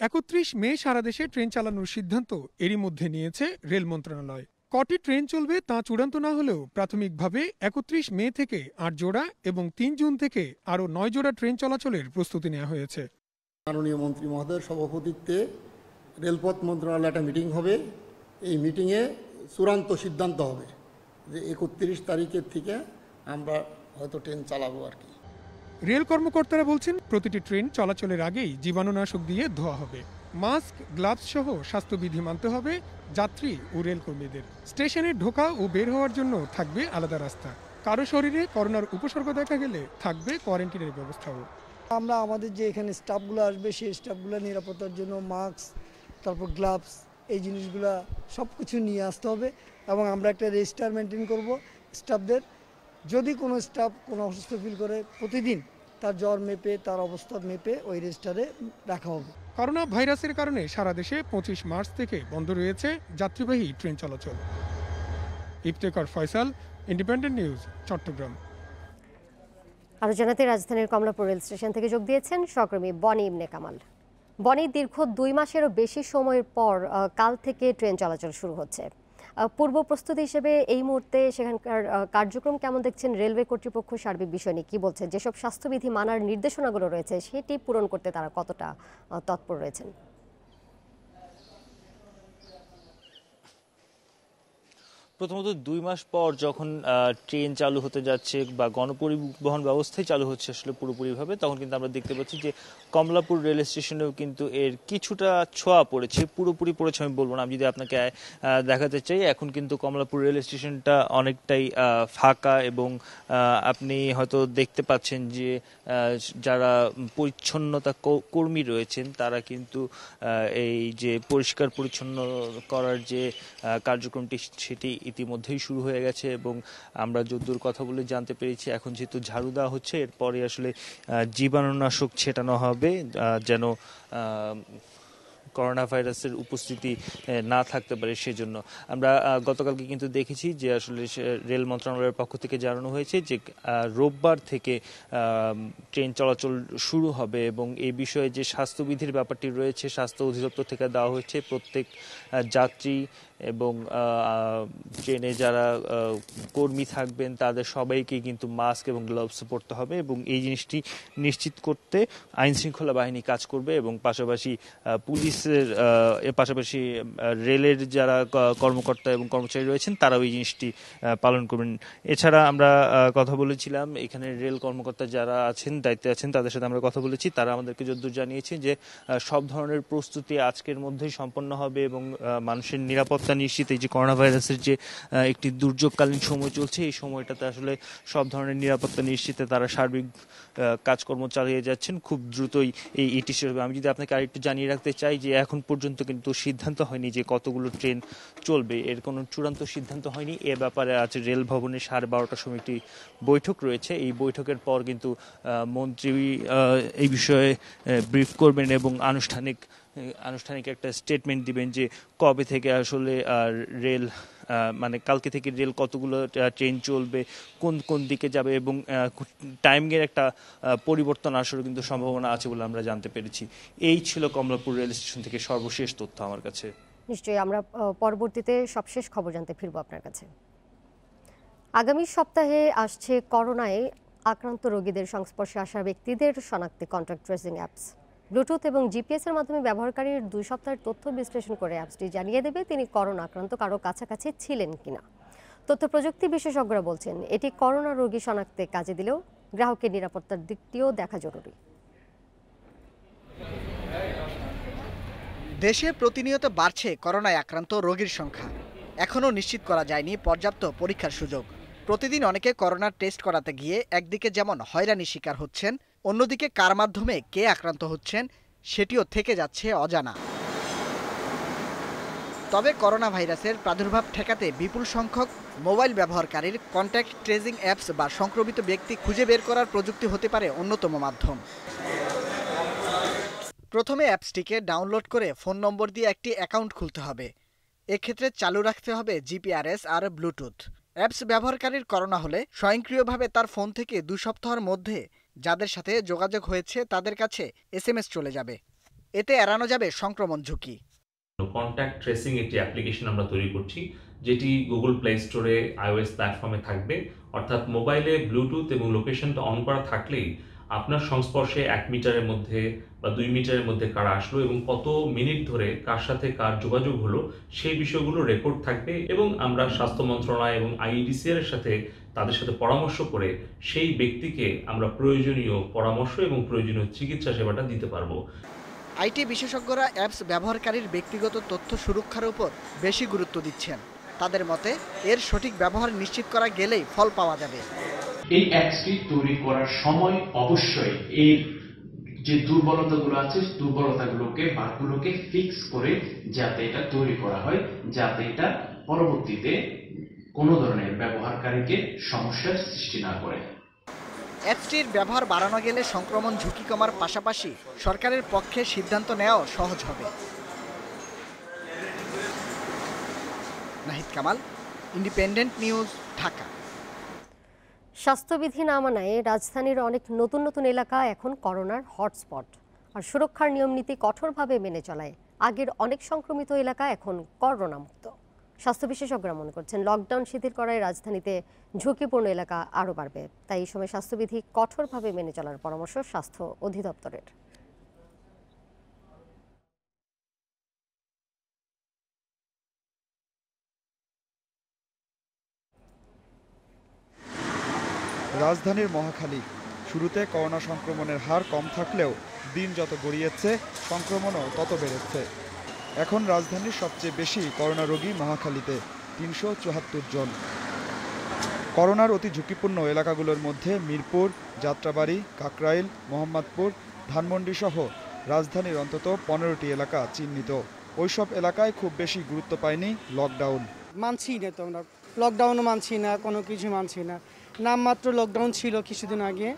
31 মে সারা দেশে ট্রেন চালানোর সিদ্ধান্ত এরই মধ্যে নিয়েছে রেল মন্ত্রণালয়। কটি ট্রেন চলবে তা চূড়ান্ত না হলেও প্রাথমিকভাবে 31 মে থেকে 8 জোড়া এবং 3 জুন থেকে আরও 9 জোড়া ট্রেন চলাচলের প্রস্তুতি নেওয়া হয়েছে। মাননীয় মন্ত্রী মহোদয়ের সভাপতিত্বে রেলপথ মন্ত্রণালয়ে একটা মিটিং হবে। এই মিটিংয়ে চূড়ান্ত সিদ্ধান্ত হবে যে 31 তারিখের থেকে আমরা হয়তো ট্রেন চালাবো আর কি। রেল কর্মকর্তারা বলছেন প্রতিটি ট্রেন চলাচলের আগেই জীবাণুনাশক দিয়ে ধোয়া হবে। মাস্ক, গ্লাভস সহ স্বাস্থ্যবিধি মানতে হবে যাত্রী ও রেল কর্মীদের। স্টেশনে ঢোকা ও বের হওয়ার জন্য থাকবে আলাদা রাস্তা। কারো শরীরে করোনার উপসর্গ দেখা গেলে থাকবে কোয়ারেন্টিনের ব্যবস্থাও। আমরা আমাদের যে এখানে স্টাফগুলো আসবে সেই স্টাফগুলো নিরাপত্তার জন্য মাস্ক, তারপর গ্লাভস, এই জিনিসগুলো সব কিছু নিয়ে আসতে হবে এবং আমরা একটা রেজিস্টার মেনটেন করব স্টাফদের। যদি কোনো স্টাফ কোনো অসুস্থ ফিল করে প্রতিদিন তার জ্বর মেপে, তার অবস্থা মেপে ওই রেজিস্টারে রাখা হবে। করোনা ভাইরাসের কারণে সারা দেশে 25 মার্চ থেকে বন্ধ রয়েছে যাত্রীবাহী ট্রেন চলাচল। Iftekhar Faisal, Independent News, Chattogram. আরও জানাতে রাজধানীর কমলাপুর রেল স্টেশন থেকে যোগ দিয়েছেন সহকর্মী বনি ইবনে কামাল। বনি, দীর্ঘ 2 মাসেরও বেশি সময়ের পর কাল থেকে ট্রেন চলাচল শুরু হচ্ছে। পূর্ব প্রস্তুতি হিসেবে এই মুহূর্তে সেখানকার কার্যক্রম কেমন দেখছেন? রেলওয়ে কর্তৃপক্ষ সার্বিক বিষয় নিয়ে কী বলছে? যেসব স্বাস্থ্যবিধি মানার নির্দেশনাগুলো রয়েছে সেটি পূরণ করতে তারা কতটা তৎপর রয়েছেন? প্রথমত 2 মাস পর যখন ট্রেন চালু হতে যাচ্ছে বা গণপরিবহন ব্যবস্থাই চালু হচ্ছে আসলে পুরোপুরিভাবে, তখন কিন্তু আমরা দেখতে পাচ্ছি যে কমলাপুর রেল স্টেশনেও কিন্তু এর কিছুটা ছোঁয়া পড়েছে, পুরোপুরি পড়েছে আমি বলবো না। আমি যদি আপনাকে দেখাতে চাই, এখন কিন্তু কমলাপুর রেল স্টেশনটা অনেকটাই ফাঁকা এবং আপনি হয়তো দেখতে পাচ্ছেন যে যারা পরিচ্ছন্নতা কর্মী রয়েছেন তারা কিন্তু এই যে পরিষ্কার পরিচ্ছন্ন করার যে কার্যক্রমটি সেটি ইতিমধ্যেই শুরু হয়ে গেছে এবং আমরা যদ্দূর কথা বলে জানতে পেরেছি এখন যেহেতু ঝাড়ু দেওয়া হচ্ছে এরপরে আসলে জীবাণুনাশক ছেটানো হবে যেন করোনা ভাইরাসের উপস্থিতি না থাকতে পারে সেজন্য। আমরা গতকালকে কিন্তু দেখেছি যে আসলে রেল মন্ত্রণালয়ের পক্ষ থেকে জানানো হয়েছে যে রোববার থেকে ট্রেন চলাচল শুরু হবে এবং এই বিষয়ে যে স্বাস্থ্যবিধির ব্যাপারটি রয়েছে স্বাস্থ্য অধিদপ্তর থেকে দেওয়া হয়েছে প্রত্যেক যাত্রী এবং ট্রেনে যারা কর্মী থাকবেন তাদের সবাইকে কিন্তু মাস্ক এবং গ্লাভস পরতে হবে এবং এই জিনিসটি নিশ্চিত করতে আইন শৃঙ্খলা বাহিনী কাজ করবে এবং পাশাপাশি পুলিশের পাশাপাশি রেলের যারা কর্মকর্তা এবং কর্মচারী রয়েছেন তারাও এই জিনিসটি পালন করবেন। এছাড়া আমরা কথা বলেছিলাম এখানে রেল কর্মকর্তা যারা আছেন দায়িত্বে আছেন তাদের সাথে আমরা কথা বলেছি, তারা আমাদেরকে যদ্দূর জানিয়েছে যে সব ধরনের প্রস্তুতি আজকের মধ্যেই সম্পন্ন হবে এবং মানুষের নিরাপত্তা নিশ্চিত, এই যে করোনা ভাইরাসের যে একটি দুর্যোগকালীন সময় চলছে এই সময়টাতে আসলে সব ধরনের নিরাপত্তা নিশ্চিতে তারা সার্বিক কাজকর্ম চালিয়ে যাচ্ছেন খুব দ্রুতই এই ইটিসি হবে। আমি যদি আপনাকে আরেকটু জানিয়ে রাখতে চাই যে এখন পর্যন্ত কিন্তু সিদ্ধান্ত হয়নি যে কতগুলো ট্রেন চলবে, এর কোনো চূড়ান্ত সিদ্ধান্ত হয়নি। এ ব্যাপারে আজ রেল ভবনে 12:30টার সময় একটি বৈঠক রয়েছে, এই বৈঠকের পর কিন্তু মন্ত্রী এই বিষয়ে ব্রিফ করবেন এবং আনুষ্ঠানিক একটা স্টেটমেন্ট দিবেন যে কবে থেকে আসলে রেল মানে কালকে থেকে রেল কতগুলো ট্রেন চলবে, কোন কোন দিকে যাবে এবং টাইমের একটা পরিবর্তন আসারও কিন্তু সম্ভাবনা আছে বলে আমরা জানতে পেরেছি। এই ছিল কমলাপুর রেল স্টেশন থেকে সর্বশেষ তথ্য আমার কাছে। নিশ্চয়ই আমরা পরবর্তীতে সবশেষ খবর জানতে ফিরবো আপনার কাছে। আগামী সপ্তাহে আসছে করোনায় আক্রান্ত রোগীদের সংস্পর্শে আসা ব্যক্তিদের শনাক্তে কন্টাক্ট ট্রেসিং অ্যাপস। ব্লুটুথ এবং জিপিএস এর মাধ্যমে ব্যবহারকারীর 2 সপ্তাহের তথ্য বিশ্লেষণ করে অ্যাপসটি জানিয়ে দেবে তিনি করোনা আক্রান্ত কারো কাছাকাছি ছিলেন কিনা। তথ্য প্রযুক্তি বিশেষজ্ঞরা বলছেন এটি করোনা রোগী শনাক্তে কাজে দিলেও গ্রাহকের নিরাপত্তার দিকটিও দেখা জরুরি। দেশে প্রতিনিয়ত বাড়ছে করোনায় আক্রান্ত রোগীর সংখ্যা। এখনও নিশ্চিত করা যায়নি পর্যাপ্ত পরীক্ষার সুযোগ। প্রতিদিন অনেকে করোনার টেস্ট করাতে গিয়ে একদিকে যেমন হয়রানির শিকার হচ্ছেন, অন্যদিকে কার মাধ্যমে কে আক্রান্ত হচ্ছেন সেটিও থেকে যাচ্ছে অজানা। তবে করোনা ভাইরাসের প্রাদুর্ভাব ঠেকাতে বিপুল সংখ্যক মোবাইল ব্যবহারকারীর কন্ট্যাক্ট ট্রেসিং অ্যাপস বা সংক্রমিত ব্যক্তি খুঁজে বের করার প্রযুক্তি হতে পারে অন্যতম মাধ্যম। প্রথমে অ্যাপসটিকে ডাউনলোড করে ফোন নম্বর দিয়ে একটি অ্যাকাউন্ট খুলতে হবে। এক্ষেত্রে চালু রাখতে হবে জিপিআরএস আর ব্লুটুথ। অ্যাপস ব্যবহারকারীর করোনা হলে স্বয়ংক্রিয়ভাবে তার ফোন থেকে 2 সপ্তাহের মধ্যে যাদের সাথে যোগাযোগ হয়েছে তাদের কাছে এসএমএস চলে যাবে। এতে এড়ানো যাবে সংক্রমণ ঝুঁকি। কন্ট্যাক্ট ট্রেসিং একটি অ্যাপ্লিকেশন আমরা তৈরি করছি যেটি গুগল প্লে স্টোরে আইওএস প্ল্যাটফর্মে থাকবে, অর্থাৎ মোবাইলে ব্লুটুথ এবং লোকেশনটা অন করা থাকলেই আপনার সংস্পর্শে 1 মিটারের মধ্যে বা 2 মিটারের মধ্যে কারা আসলো এবং কত মিনিট ধরে কার সাথে কার যোগাযোগ হলো সেই বিষয়গুলো রেকর্ড থাকবে এবং আমরা স্বাস্থ্য মন্ত্রণালয় এবং আইইডিসিআর এর সাথে তাদের সাথে পরামর্শ করে সেই ব্যক্তিকে আমরা প্রয়োজনীয় পরামর্শ এবং প্রয়োজনীয় চিকিৎসা সেবাটা দিতে পারবো। আইটি বিশেষজ্ঞরা অ্যাপস ব্যবহারকারীর ব্যক্তিগত তথ্য সুরক্ষার উপর বেশি গুরুত্ব দিচ্ছেন। তাদের মতে এর সঠিক ব্যবহার নিশ্চিত করা গেলেই ফল পাওয়া যাবে। এই অ্যাপসটি তৈরি করার সময় অবশ্যই এর যে দুর্বলতাগুলো আছে দুর্বলতাগুলোকে বাগগুলোকে ফিক্স করে যাতে এটা তৈরি করা হয়, যাতে এটা পরবর্তীতে কোনো ধরনের ব্যবহারকারীকে সমস্যার সৃষ্টি না করে। অ্যাপসটির ব্যবহার বাড়ানো গেলে সংক্রমণ ঝুঁকি কমার পাশাপাশি সরকারের পক্ষে সিদ্ধান্ত নেওয়াও সহজ হবে। Nahid Kamal, independent News, Dhaka. স্বাস্থ্যবিধি না মানায় রাজধানীর অনেক নতুন নতুন এলাকা এখন করোনার হটস্পট, আর সুরক্ষার নিয়মনীতি কঠোরভাবে মেনে চলায় আগের অনেক সংক্রমিত এলাকা এখন করোনামুক্ত। স্বাস্থ্য বিশেষজ্ঞরা মনে করছেন লকডাউন শিথিল করায় রাজধানীতে ঝুঁকিপূর্ণ এলাকা আরও বাড়বে, তাই এই সময় স্বাস্থ্যবিধি কঠোরভাবে মেনে চলার পরামর্শ স্বাস্থ্য অধিদপ্তরের। রাজধানীর মহাখালী। শুরুতে করোনা সংক্রমণের হার কম থাকলেও দিন যত গড়িয়েছে সংক্রমণও তত বেড়েছে। এখন রাজধানীর সবচেয়ে বেশি করোনা রোগী মহাখালীতে ৩৭৪ জন। করোনার অতি ঝুঁকিপূর্ণ এলাকাগুলোর মধ্যে মিরপুর, যাত্রাবাড়ি, কাকরাইল, মোহাম্মদপুর, ধানমন্ডি সহ রাজধানীর অন্তত 15টি এলাকা চিহ্নিত। ওইসব এলাকায় খুব বেশি গুরুত্ব পায়নি লকডাউন। মানছি না তো আমরা, লকডাউনও মানছি না, কোনো কিছু মানছি না। নামমাত্র লকডাউন ছিল কিছুদিন আগে,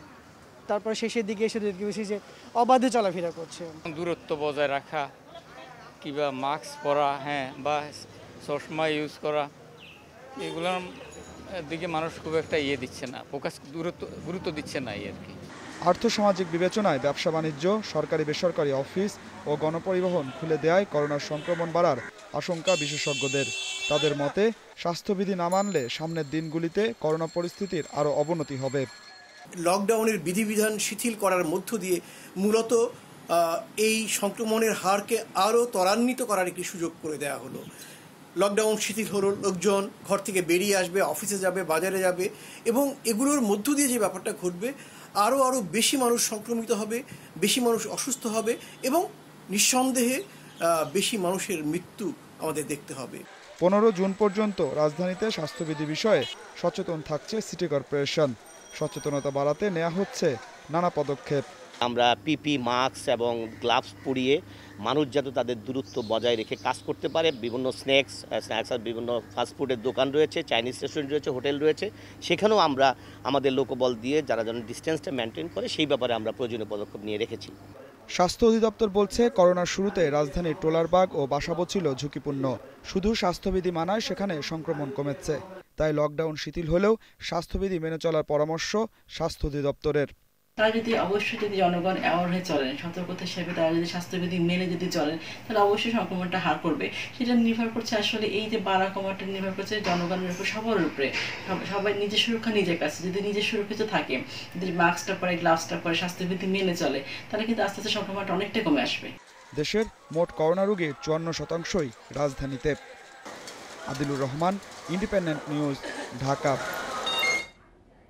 তারপর শেষের দিকে এসে দেখতে পেয়েছি যে অবাধে চলাফেরা করছে। দূরত্ব বজায় রাখা কিংবা মাস্ক পরা, বা চশমা ইউজ করা, এগুলোর দিকে মানুষ খুব একটা দিচ্ছে না, গুরুত্ব দিচ্ছে না আর কি। আর্থসামাজিক বিবেচনায় ব্যবসা বাণিজ্য, সরকারি বেসরকারি অফিস ও গণপরিবহন খুলে দেওয়ায় করোনার সংক্রমণ বাড়ার আশঙ্কা বিশেষজ্ঞদের। তাদের মতে স্বাস্থ্যবিধি না মানলে সামনের দিনগুলিতে করোনা পরিস্থিতির আরও অবনতি হবে। লকডাউনের বিধিবিধান শিথিল করার মধ্য দিয়ে মূলত এই সংক্রমণের হারকে আরও ত্বরান্বিত করার একটি সুযোগ করে দেওয়া হলো। লকডাউন শিথিল হলো, লোকজন ঘর থেকে বেরিয়ে আসবে, অফিসে যাবে, বাজারে যাবে, এবং এগুলোর মধ্য দিয়ে যে ব্যাপারটা ঘটবে, আরও বেশি মানুষ সংক্রমিত হবে, বেশি মানুষ অসুস্থ হবে এবং নিঃসন্দেহে বেশি মানুষের মৃত্যু আমাদের দেখতে হবে। 15 জুন পর্যন্ত রাজধানীতে স্বাস্থ্যবিধি বিষয়ে সচেতন থাকছে সিটি কর্পোরেশন। সচেতনতা বাড়াতে নেওয়া হচ্ছে নানা পদক্ষেপ। আমরা পিপি, মাস্ক এবং গ্লাভস পরিয়ে মানুষ যাতে তাদের দূরত্ব বজায় রেখে কাজ করতে পারে। বিভিন্ন স্ন্যাক্স আর বিভিন্ন ফাস্টফুডের দোকান রয়েছে, চাইনিজ রেস্টুরেন্ট রয়েছে, হোটেল রয়েছে, সেখানেও আমরা আমাদের লোকবল দিয়ে যারা যেন ডিস্টেন্সটা মেনটেন করে সেই ব্যাপারে আমরা প্রয়োজনীয় পদক্ষেপ নিয়ে রেখেছি। স্বাস্থ্য অধিদপ্তর বলছে করোনার শুরুতে রাজধানীর টোলারবাগ ও বাসাবো ছিল ঝুঁকিপূর্ণ। শুধু স্বাস্থ্যবিধি মানায় সেখানে সংক্রমণ কমেছে। তাই লকডাউন শিথিল হলেও স্বাস্থ্যবিধি মেনে চলার পরামর্শ স্বাস্থ্য অধিদপ্তরের। তারা যদি অবশ্যই জনগণ অ্যাওয়ার হয়ে চলেন, সতর্কতা হিসেবে তারা যদি স্বাস্থ্যবিধি মেনে যদি চলেন, তাহলে অবশ্যই সংক্রমণটা হার করবে। সেটা নির্ভর করছে আসলে এই যে বাড়া কমাটা নির্ভর করছে জনগণের উপর, সবার উপরে। সবাই নিজের সুরক্ষা নিজের কাছে, যদি নিজের সুরক্ষিত থাকে, যদি মাস্কটা পরে, গ্লাভসটা পরে, স্বাস্থ্যবিধি মেনে চলে, তাহলে কিন্তু আস্তে আস্তে সংক্রমণটা অনেকটা কমে আসবে। দেশের মোট করোনা রোগীর 54% রাজধানীতে। Adilur Rahman, Independent News, Dhaka.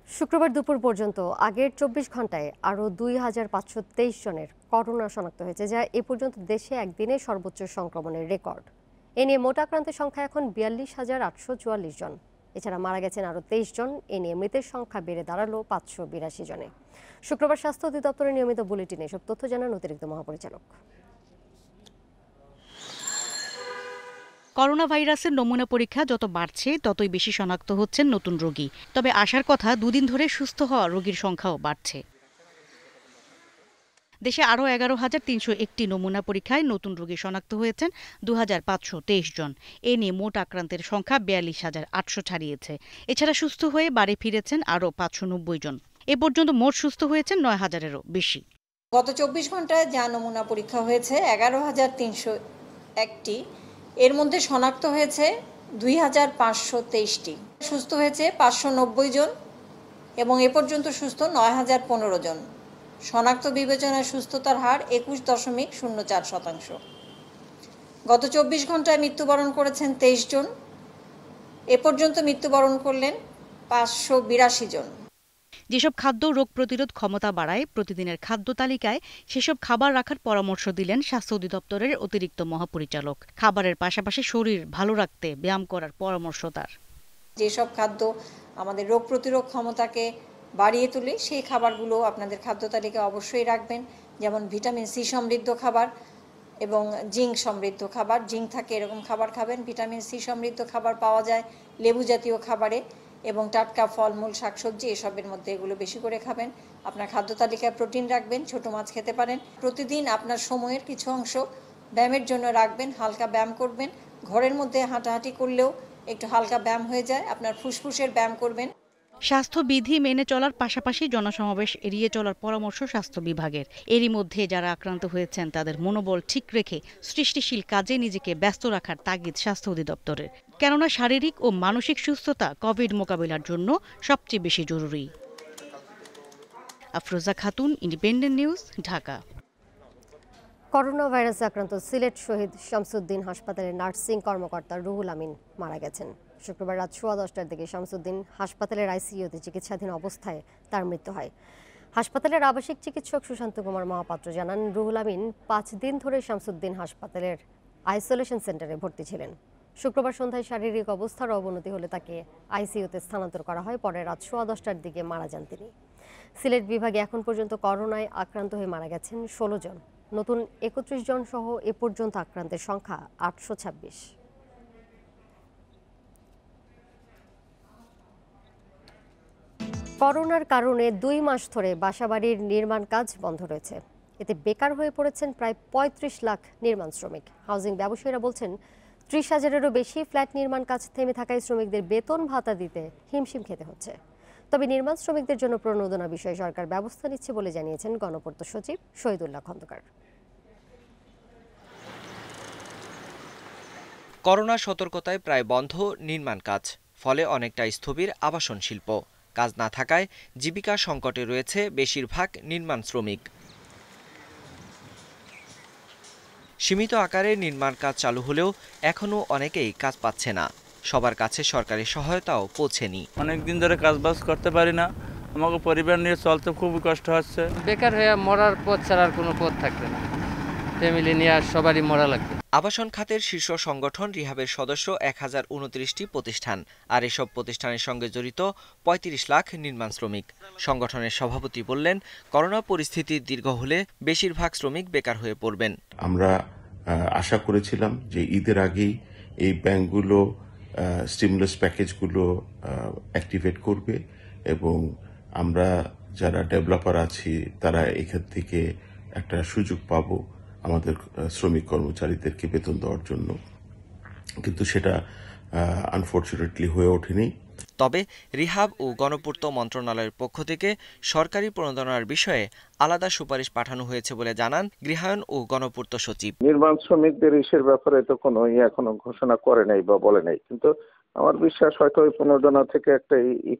শুক্রবার দুপুর পর্যন্ত আগের 24 ঘন্টায় আরও 2523 জনের করোনা শনাক্ত হয়েছে, যা এ পর্যন্ত দেশে একদিনে সর্বোচ্চ সংক্রমণের রেকর্ড। এ নিয়ে মোট আক্রান্তের সংখ্যা এখন 42,844 জন। এছাড়া মারা গেছেন আরও 23 জন। এ নিয়ে মৃতের সংখ্যা বেড়ে দাঁড়ালো 582 জনে। শুক্রবার স্বাস্থ্য অধিদপ্তরের নিয়মিত বুলেটিনে এসব তথ্য জানান অতিরিক্ত মহাপরিচালক। করোনা ভাইরাসের নমুনা পরীক্ষা যত বাড়ছে ততই বেশি শনাক্ত হচ্ছেন নতুন রোগী। তবে আসার কথা দুদিন ধরে সুস্থ হওয়া রোগীর সংখ্যাও বাড়ছে। দেশে আরও 11,301টি নমুনা পরীক্ষায় নতুন রোগী শনাক্ত হয়েছেন 2,523 জন। এ নিয়ে মোট আক্রান্তের সংখ্যা 42,800 ছাড়িয়েছে। এছাড়া সুস্থ হয়ে বাড়ি ফিরেছেন আরও 590 জন। এ পর্যন্ত মোট সুস্থ হয়েছেন 9,000-এরও বেশি। গত 24 ঘন্টায় যা নমুনা পরীক্ষা হয়েছে 11,301টি, এর মধ্যে শনাক্ত হয়েছে 2,523টি। সুস্থ হয়েছে 590 জন এবং এ পর্যন্ত সুস্থ 9,015 জন। শনাক্ত বিবেচনায় সুস্থতার হার 21.04%। গত 24 ঘন্টায় মৃত্যুবরণ করেছেন 23 জন। এ পর্যন্ত মৃত্যুবরণ করলেন 582 জন। যেসব খাদ্য রোগ প্রতিরোধ ক্ষমতা বাড়ায়, প্রতিদিনের খাদ্য তালিকায় সেসব খাবার রাখার পরামর্শ দিলেন স্বাস্থ্য অধিদপ্তরের অতিরিক্ত মহাপরিচালক। খাবারের পাশাপাশি শরীর ভালো রাখতে ব্যায়াম করার পরামর্শ তার। যেসব খাদ্য আমাদের রোগ প্রতিরোধ ক্ষমতাকে বাড়িয়ে তোলে সেই খাবারগুলো আপনাদের খাদ্য তালিকায় অবশ্যই রাখবেন। যেমন ভিটামিন সি সমৃদ্ধ খাবার এবং জিঙ্ক সমৃদ্ধ খাবার। জিঙ্ক থাকে এরকম খাবার খাবেন। ভিটামিন সি সমৃদ্ধ খাবার পাওয়া যায় লেবু জাতীয় খাবারে এবং টাটকা ফলমূল, শাকসবজি, এসবের মধ্যে এগুলো বেশি করে খাবেন। আপনার খাদ্য তালিকায় প্রোটিন রাখবেন, ছোট মাছ খেতে পারেন। প্রতিদিন আপনার সময়ের কিছু অংশ ব্যায়ামের জন্য রাখবেন, হালকা ব্যায়াম করবেন। ঘরের মধ্যে হাঁটাহাঁটি করলেও একটু হালকা ব্যায়াম হয়ে যায়। আপনার ফুসফুসের ব্যায়াম করবেন। স্বাস্থ্যবিধি মেনে চলার পাশাপাশি জনসমাবেশ এড়িয়ে চলার পরামর্শ স্বাস্থ্য বিভাগের। এরই মধ্যে যারা আক্রান্ত হয়েছেন তাদের মনোবল ঠিক রেখে সৃষ্টিশীল কাজে নিজেকে ব্যস্ত রাখার তাগিদ স্বাস্থ্য অধিদপ্তরের। কেননা শারীরিক ও মানসিক সুস্থতা কোভিড মোকাবিলার জন্য সবচেয়ে বেশি জরুরি। Afroza Khatun, independent News, Dhaka. Corona ভাইরাসে আক্রান্ত সিলেট শহীদ শামসুদ্দিন হাসপাতালের নার্সিং কর্মকর্তা রুহুল আমিন মারা গেছেন। শুক্রবার রাত 10:15টার দিকে শামসুদ্দিন হাসপাতালের আইসিইউতে চিকিৎসাধীন অবস্থায় তার মৃত্যু হয়। হাসপাতালের আবাসিক চিকিৎসক সুশান্ত কুমার মহাপাত্র জানান, রুহুল আমিন 5 দিন ধরে শামসুদ্দিন হাসপাতালের আইসোলেশন সেন্টারে ভর্তি ছিলেন। শুক্রবার সন্ধ্যায় শারীরিক অবস্থার অবনতি হলে তাকে আইসিইউতে স্থানান্তর করা হয়। পরে রাত 10:15টার দিকে মারা যান তিনি। সিলেট বিভাগে এখন পর্যন্ত করোনায় আক্রান্ত হয়ে মারা গেছেন 16 জন। নতুন 31 জন সহ এ পর্যন্ত আক্রান্তের সংখ্যা 826। করোনার কারণে 2 মাস ধরে বাসাবাড়ির নির্মাণ কাজ বন্ধ রয়েছে। এতে বেকার হয়ে পড়েছেন প্রায় 35 লাখ নির্মাণ শ্রমিক। হাউজিং ব্যবসায়ীরা বলছেন, 30,000-এরও বেশি ফ্ল্যাট নির্মাণ কাজ থেমে থাকায় শ্রমিকদের বেতন ভাতা দিতে হিমশিম খেতে হচ্ছে। তবে নির্মাণ শ্রমিকদের জন্য প্রণোদনা বিষয়ে সরকার ব্যবস্থা নিচ্ছে বলে জানিয়েছেন গণপূর্ত সচিব শহীদুল্লাহ খন্দকার। করোনা সতর্কতায় প্রায় বন্ধ নির্মাণ কাজ, ফলে অনেকটা স্থবির আবাসন শিল্প। কাজ না থাকায় জীবিকা সংকটে রয়েছে বেশিরভাগ নির্মাণ শ্রমিক। সীমিত আকারে নির্মাণ কাজ চালু হলেও এখনও অনেকেই কাজ পাচ্ছে না। সবার কাছে সরকারি সহায়তাও পৌঁছেনি। অনেকদিন ধরে কাজবাজ করতে পারি না, আমাকে পরিবার নিয়ে চলতে খুব কষ্ট হচ্ছে। বেকার হয়ে মরার পথ ছাড়া আর কোনো পথ থাকবে না, ফ্যামিলি নিয়ে আর সবারই মরা লাগবে। আবাসন খাতের শীর্ষ সংগঠন রিহাবের সদস্য 1029টি প্রতিষ্ঠান, আর এসব প্রতিষ্ঠানের সঙ্গে জড়িত 35 লাখ নির্মাণ শ্রমিক। সংগঠনের সভাপতি বললেন, করোনা পরিস্থিতি দীর্ঘ হলে বেশিরভাগ শ্রমিক বেকার হয়ে পড়বেন। আমরা আশা করেছিলাম যে ঈদের আগেই এই ব্যাংকগুলো স্টিমুলাস প্যাকেজগুলো অ্যাক্টিভেট করবে এবং আমরা যারা ডেভেলপার আছি তারা এখান থেকে একটা সুযোগ পাবো আমাদের শ্রমিক কর্মচারীদেরকে বেতন দেওয়ার জন্য, কিন্তু সেটা আনফরচুনেটলি হয়ে ওঠেনি। তবে রিহাব ও গণপূর্ত মন্ত্রণালয়ের পক্ষ থেকে সরকারি প্রণোদনার বিষয়ে আলাদা সুপারিশ পাঠানো হয়েছে বলে জানান গৃহায়ন ও গণপূর্ত সচিব। নির্মাণ শ্রমিকদের ইসের ব্যাপারে তো কোনো এখনো ঘোষণা করে নাই বা বলে নাই, কিন্তু আমার বিশ্বাস হয়তো ওই প্রণোদনা থেকে একটা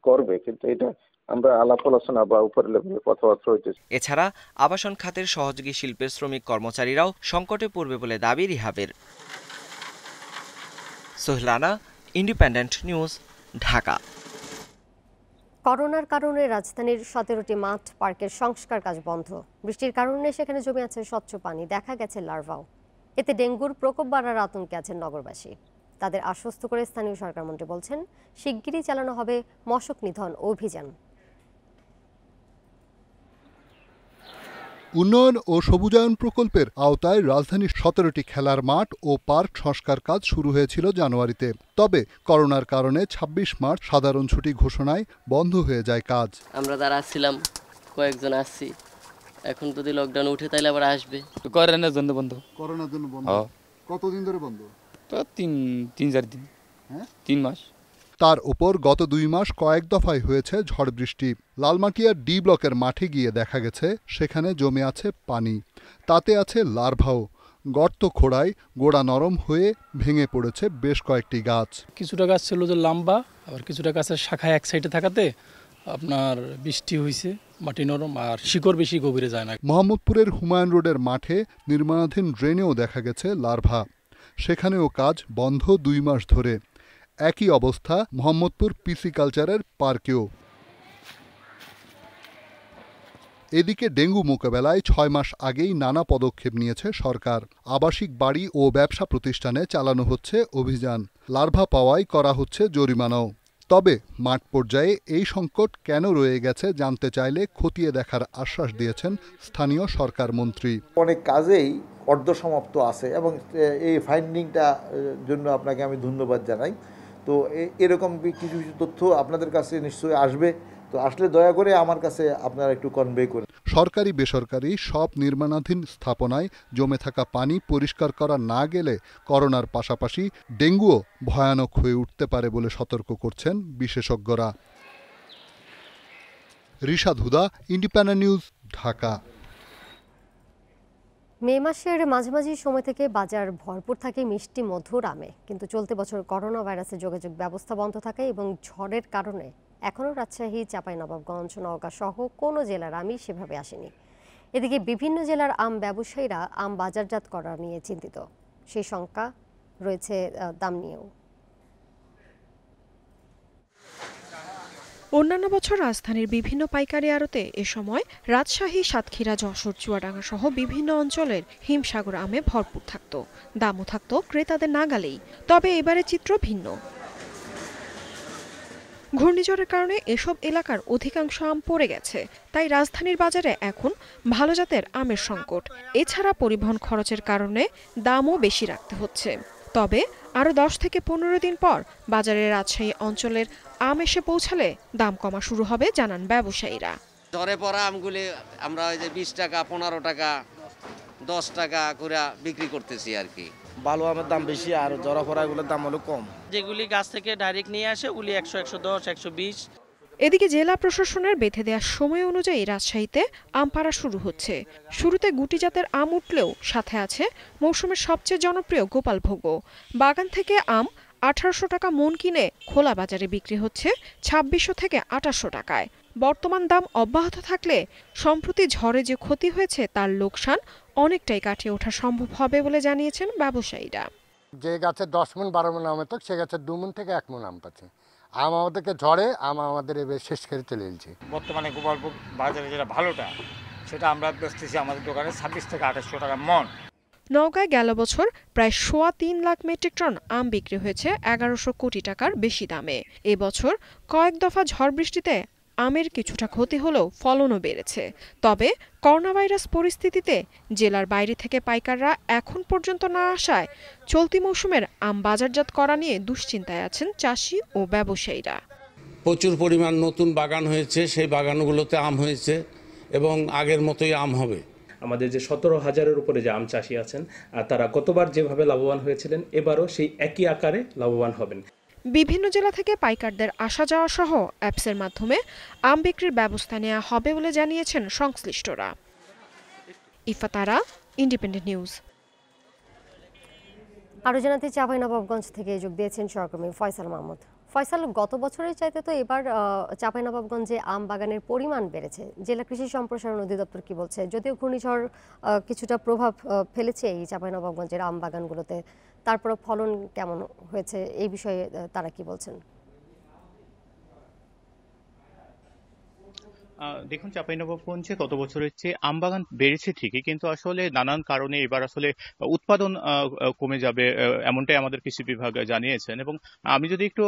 করবে, কিন্তু এটা আমরা আলাপ আলোচনা বা উপরের লেভেলে কথাবার্তা হইতেছে। এছাড়া আবাসন খাতের সহযোগী শিল্পের শ্রমিক কর্মচারীরাও সংকটে পড়বে বলে দাবি রিহাবের। Sohel Rana, Independent News, Dhaka. করোনার কারণে রাজধানীর 17টি মাঠ পার্কের সংস্কার কাজ বন্ধ। বৃষ্টির কারণে সেখানে জমে আছে স্বচ্ছ পানি, দেখা গেছে লার্ভাও। এতে ডেঙ্গুর প্রকোপ বাড়ার আতঙ্কে আছেন নগরবাসী। তাদের আশ্বস্ত করে স্থানীয় সরকারমন্ত্রী বলছেন, শিগগিরই চালানো হবে মশক নিধন অভিযান। উন্নয়ন ও সবুজায়ন প্রকল্পের আওতায় রাজধানীর 17টি খেলার মাঠ ও পার্ক সংস্কার কাজ শুরু হয়েছিল জানুয়ারিতে। তবে করোনার কারণে 26 মার্চ সাধারণ ছুটি ঘোষণায় বন্ধ হয়ে যায় কাজ। আমরা যারা আসছিলাম কয়েকজন আসছি, এখন যদি লকডাউন উঠে তাইলে আবার আসবে। করোনার জন্য বন্ধ। করোনার জন্য বন্ধ। কতদিন ধরে বন্ধ? তো 3-4 দিন। হ্যাঁ, 3 মাস। তার উপর গত 2 মাস কয়েক দফায় হয়েছে ঝড় বৃষ্টি। লালমাটিয়ার ডি ব্লকের মাঠে গিয়ে দেখা গেছে সেখানে জমে আছে পানি, তাতে আছে লার্ভাও। গর্ত খোঁড়ায় গোড়া নরম হয়ে ভেঙে পড়েছে বেশ কয়েকটি গাছ। কিছুটা গাছ ছিল যে লম্বা, আবার কিছুটা গাছের শাখা এক সাইডে থাকাতে আপনার বৃষ্টি হয়েছে, মাটি নরম আর শিকড় বেশি গভীরে যায় না। মোহাম্মদপুরের হুমায়ুন রোডের মাঠে নির্মাণাধীন ড্রেনেও দেখা গেছে লার্ভা। সেখানেও কাজ বন্ধ 2 মাস ধরে। একই অবস্থা মোহাম্মদপুর পিসিকালচারের পার্কেও। এদিকে ডেঙ্গু মোকাবেলায় 6 মাস আগেই নানা পদক্ষেপ নিয়েছে সরকার। আবাসিক বাড়ি ও ব্যবসা প্রতিষ্ঠানে চালানো হচ্ছে অভিযান। লার্ভা পাওয়ায় করা হচ্ছে জরিমানাও। তবে মাঠ পর্যায়ে এই সংকট কেন রয়ে গেছে জানতে চাইলে খতিয়ে দেখার আশ্বাস দিয়েছেন স্থানীয় সরকার মন্ত্রী। অনেক কাজেই অর্ধসমাপ্ত আছে এবং এই ফাইন্ডিংটা জন্য আপনাকে আমি ধন্যবাদ জানাই। তো এরকম কিছু কিছু তথ্য আপনাদের কাছে নিশ্চয়ই আসবে, তো আসলে দয়া করে আমার কাছে আপনারা একটু কনভে করেন। সরকারি বেসরকারি সব নির্মাণাধীন স্থাপনায় জমে থাকা পানি পরিষ্কার করা না গেলে করোনার পাশাপাশি ডেঙ্গুও ভয়ানক হয়ে উঠতে পারে বলে সতর্ক করছেন বিশেষজ্ঞরা। রিশাদ হুদা, ইন্ডিপেন্ডেন্ট নিউজ, ঢাকা। মে মাসের মাঝামাঝি সময় থেকে বাজার ভরপুর থাকে মিষ্টি মধুর আমে, কিন্তু চলতি বছর করোনা ভাইরাসের যোগাযোগ ব্যবস্থা বন্ধ থাকে এবং ঝড়ের কারণে এখনও রাজশাহী, চাঁপাইনবাবগঞ্জ, নওগাঁ সহ কোনো জেলার আমই সেভাবে আসেনি। এদিকে বিভিন্ন জেলার আম ব্যবসায়ীরা আম বাজারজাত করা নিয়ে চিন্তিত। সেই শঙ্কা রয়েছে দাম নিয়েও। অন্যান্য বছর রাজধানীর বিভিন্ন পাইকারি আড়তে এ সময় রাজশাহী, সাতক্ষীরা, যশোর, চুয়াডাঙ্গা সহ বিভিন্ন অঞ্চলের হিমসাগর আমে ভরপুর থাকত, দামও থাকত ক্রেতাদের নাগালেই। তবে এবারে চিত্র ভিন্ন। ঘূর্ণিঝড়ের কারণে এসব এলাকার অধিকাংশ আম পড়ে গেছে, তাই রাজধানীর বাজারে এখন ভালো জাতের আমের সংকট। এছাড়া পরিবহন খরচের কারণে দামও বেশি রাখতে হচ্ছে। তবে আরও 10 থেকে 15 দিন পর বাজারের রাজশাহী অঞ্চলের আম এসে পৌঁছালে দাম কমা শুরু হবে জানান ব্যবসায়ীরা। ঝরে পড়া আমগুলি আমরা ওই যে 20 টাকা, 15 টাকা, 10 টাকা করে বিক্রি করতেছি আর কি। ভালো আমের দাম বেশি আর ঝরা পড়াগুলোর দাম হলো কম। যেগুলি গাছ থেকে ডাইরেক্ট নিয়ে আসে ওগুলি 100, 110, 120। এদিকে জেলা প্রশাসনের বেঁধে দেওয়ার সময় অনুযায়ী রাজশাহীতে আম পাড়া শুরু হচ্ছে। শুরুতে গুটি জাতের আম উঠলেও সাথে আছে মৌসুমের সবচেয়ে জনপ্রিয় গোপালভোগও। বাগান থেকে আম 1800 টাকা মন কিনে খোলা বাজারে বিক্রি হচ্ছে 2600 থেকে 2800 টাকায়। বর্তমান দাম অব্যাহত থাকলে সম্প্রতি ঝড়ে যে ক্ষতি হয়েছে তার লোকসান অনেকটাই কাটিয়ে ওঠা সম্ভব হবে বলে জানিয়েছেন ব্যবসায়ীরা। যে গাছে 10 মণ 12 মণ আম হতো সে গাছে 2 মণ থেকে 1 মণ আম পাচ্ছে। আম আমাদেরকে ঝড়ে আমাদের এবার শেষ করে চলে এলছে। বর্তমানে গোপালভোগ বাজারে যেটা ভালোটা সেটা আমরা বেচতেছি আমাদের দোকানে 26 থেকে 2800 টাকা মণ। নওগাঁয় গেল বছর প্রায় 3.25 লাখ মেট্রিক টন আম বিক্রি হয়েছে 1100 কোটি টাকার বেশি দামে। এবছর কয়েক দফা ঝড় বৃষ্টিতে আমের কিছুটা ক্ষতি হলেও ফলনও বেড়েছে। তবে করোনা ভাইরাস পরিস্থিতিতে জেলার বাইরে থেকে পাইকাররা এখন পর্যন্ত না আসায় চলতি মৌসুমের আম বাজারজাত করা নিয়ে দুশ্চিন্তায় আছেন চাষি ও ব্যবসায়ীরা। প্রচুর পরিমাণ নতুন বাগান হয়েছে, সেই বাগানগুলোতে আম হয়েছে এবং আগের মতোই আম হবে। আমাদের যে 17,000-এর উপরে যে আম চাষি আছেন তারা গতবার যেভাবে লাভবান হয়েছিলেন এবারও সেই একই আকারে লাভবান হবেন। বিভিন্ন জেলা থেকে পাইকারদের আসা যাওয়া সহ অ্যাপসের মাধ্যমে আম বিক্রির ব্যবস্থা নেওয়া হবে বলে জানিয়েছেন সংশ্লিষ্টরা। ইফাতারা, ইন্ডিপেন্ডেন্ট নিউজ। আরও জানাতে চাঁপাইনবাবগঞ্জ থেকে যোগ দিয়েছেন সহকর্মী ফয়সাল মাহমুদ। ফয়সাল, গত বছরের চাইতে তো এবার চাঁপাইনবাবগঞ্জে আম বাগানের পরিমাণ বেড়েছে। জেলা কৃষি সম্প্রসারণ অধিদপ্তর কি বলছে? যদিও ঘূর্ণিঝড় কিছুটা প্রভাব ফেলেছে এই চাঁপাইনবাবগঞ্জের আম বাগানগুলোতে, তারপরে ফলন কেমন হয়েছে এই বিষয়ে তারা কি বলছেন? দেখুন, চাঁপাইনবাবগঞ্জে গত বছরের চেয়ে আম বাগান বেড়েছে ঠিকই, কিন্তু আসলে নানান কারণে এবার আসলে উৎপাদন কমে যাবে এমনটাই আমাদের কৃষি বিভাগ জানিয়েছেন। এবং আমি যদি একটু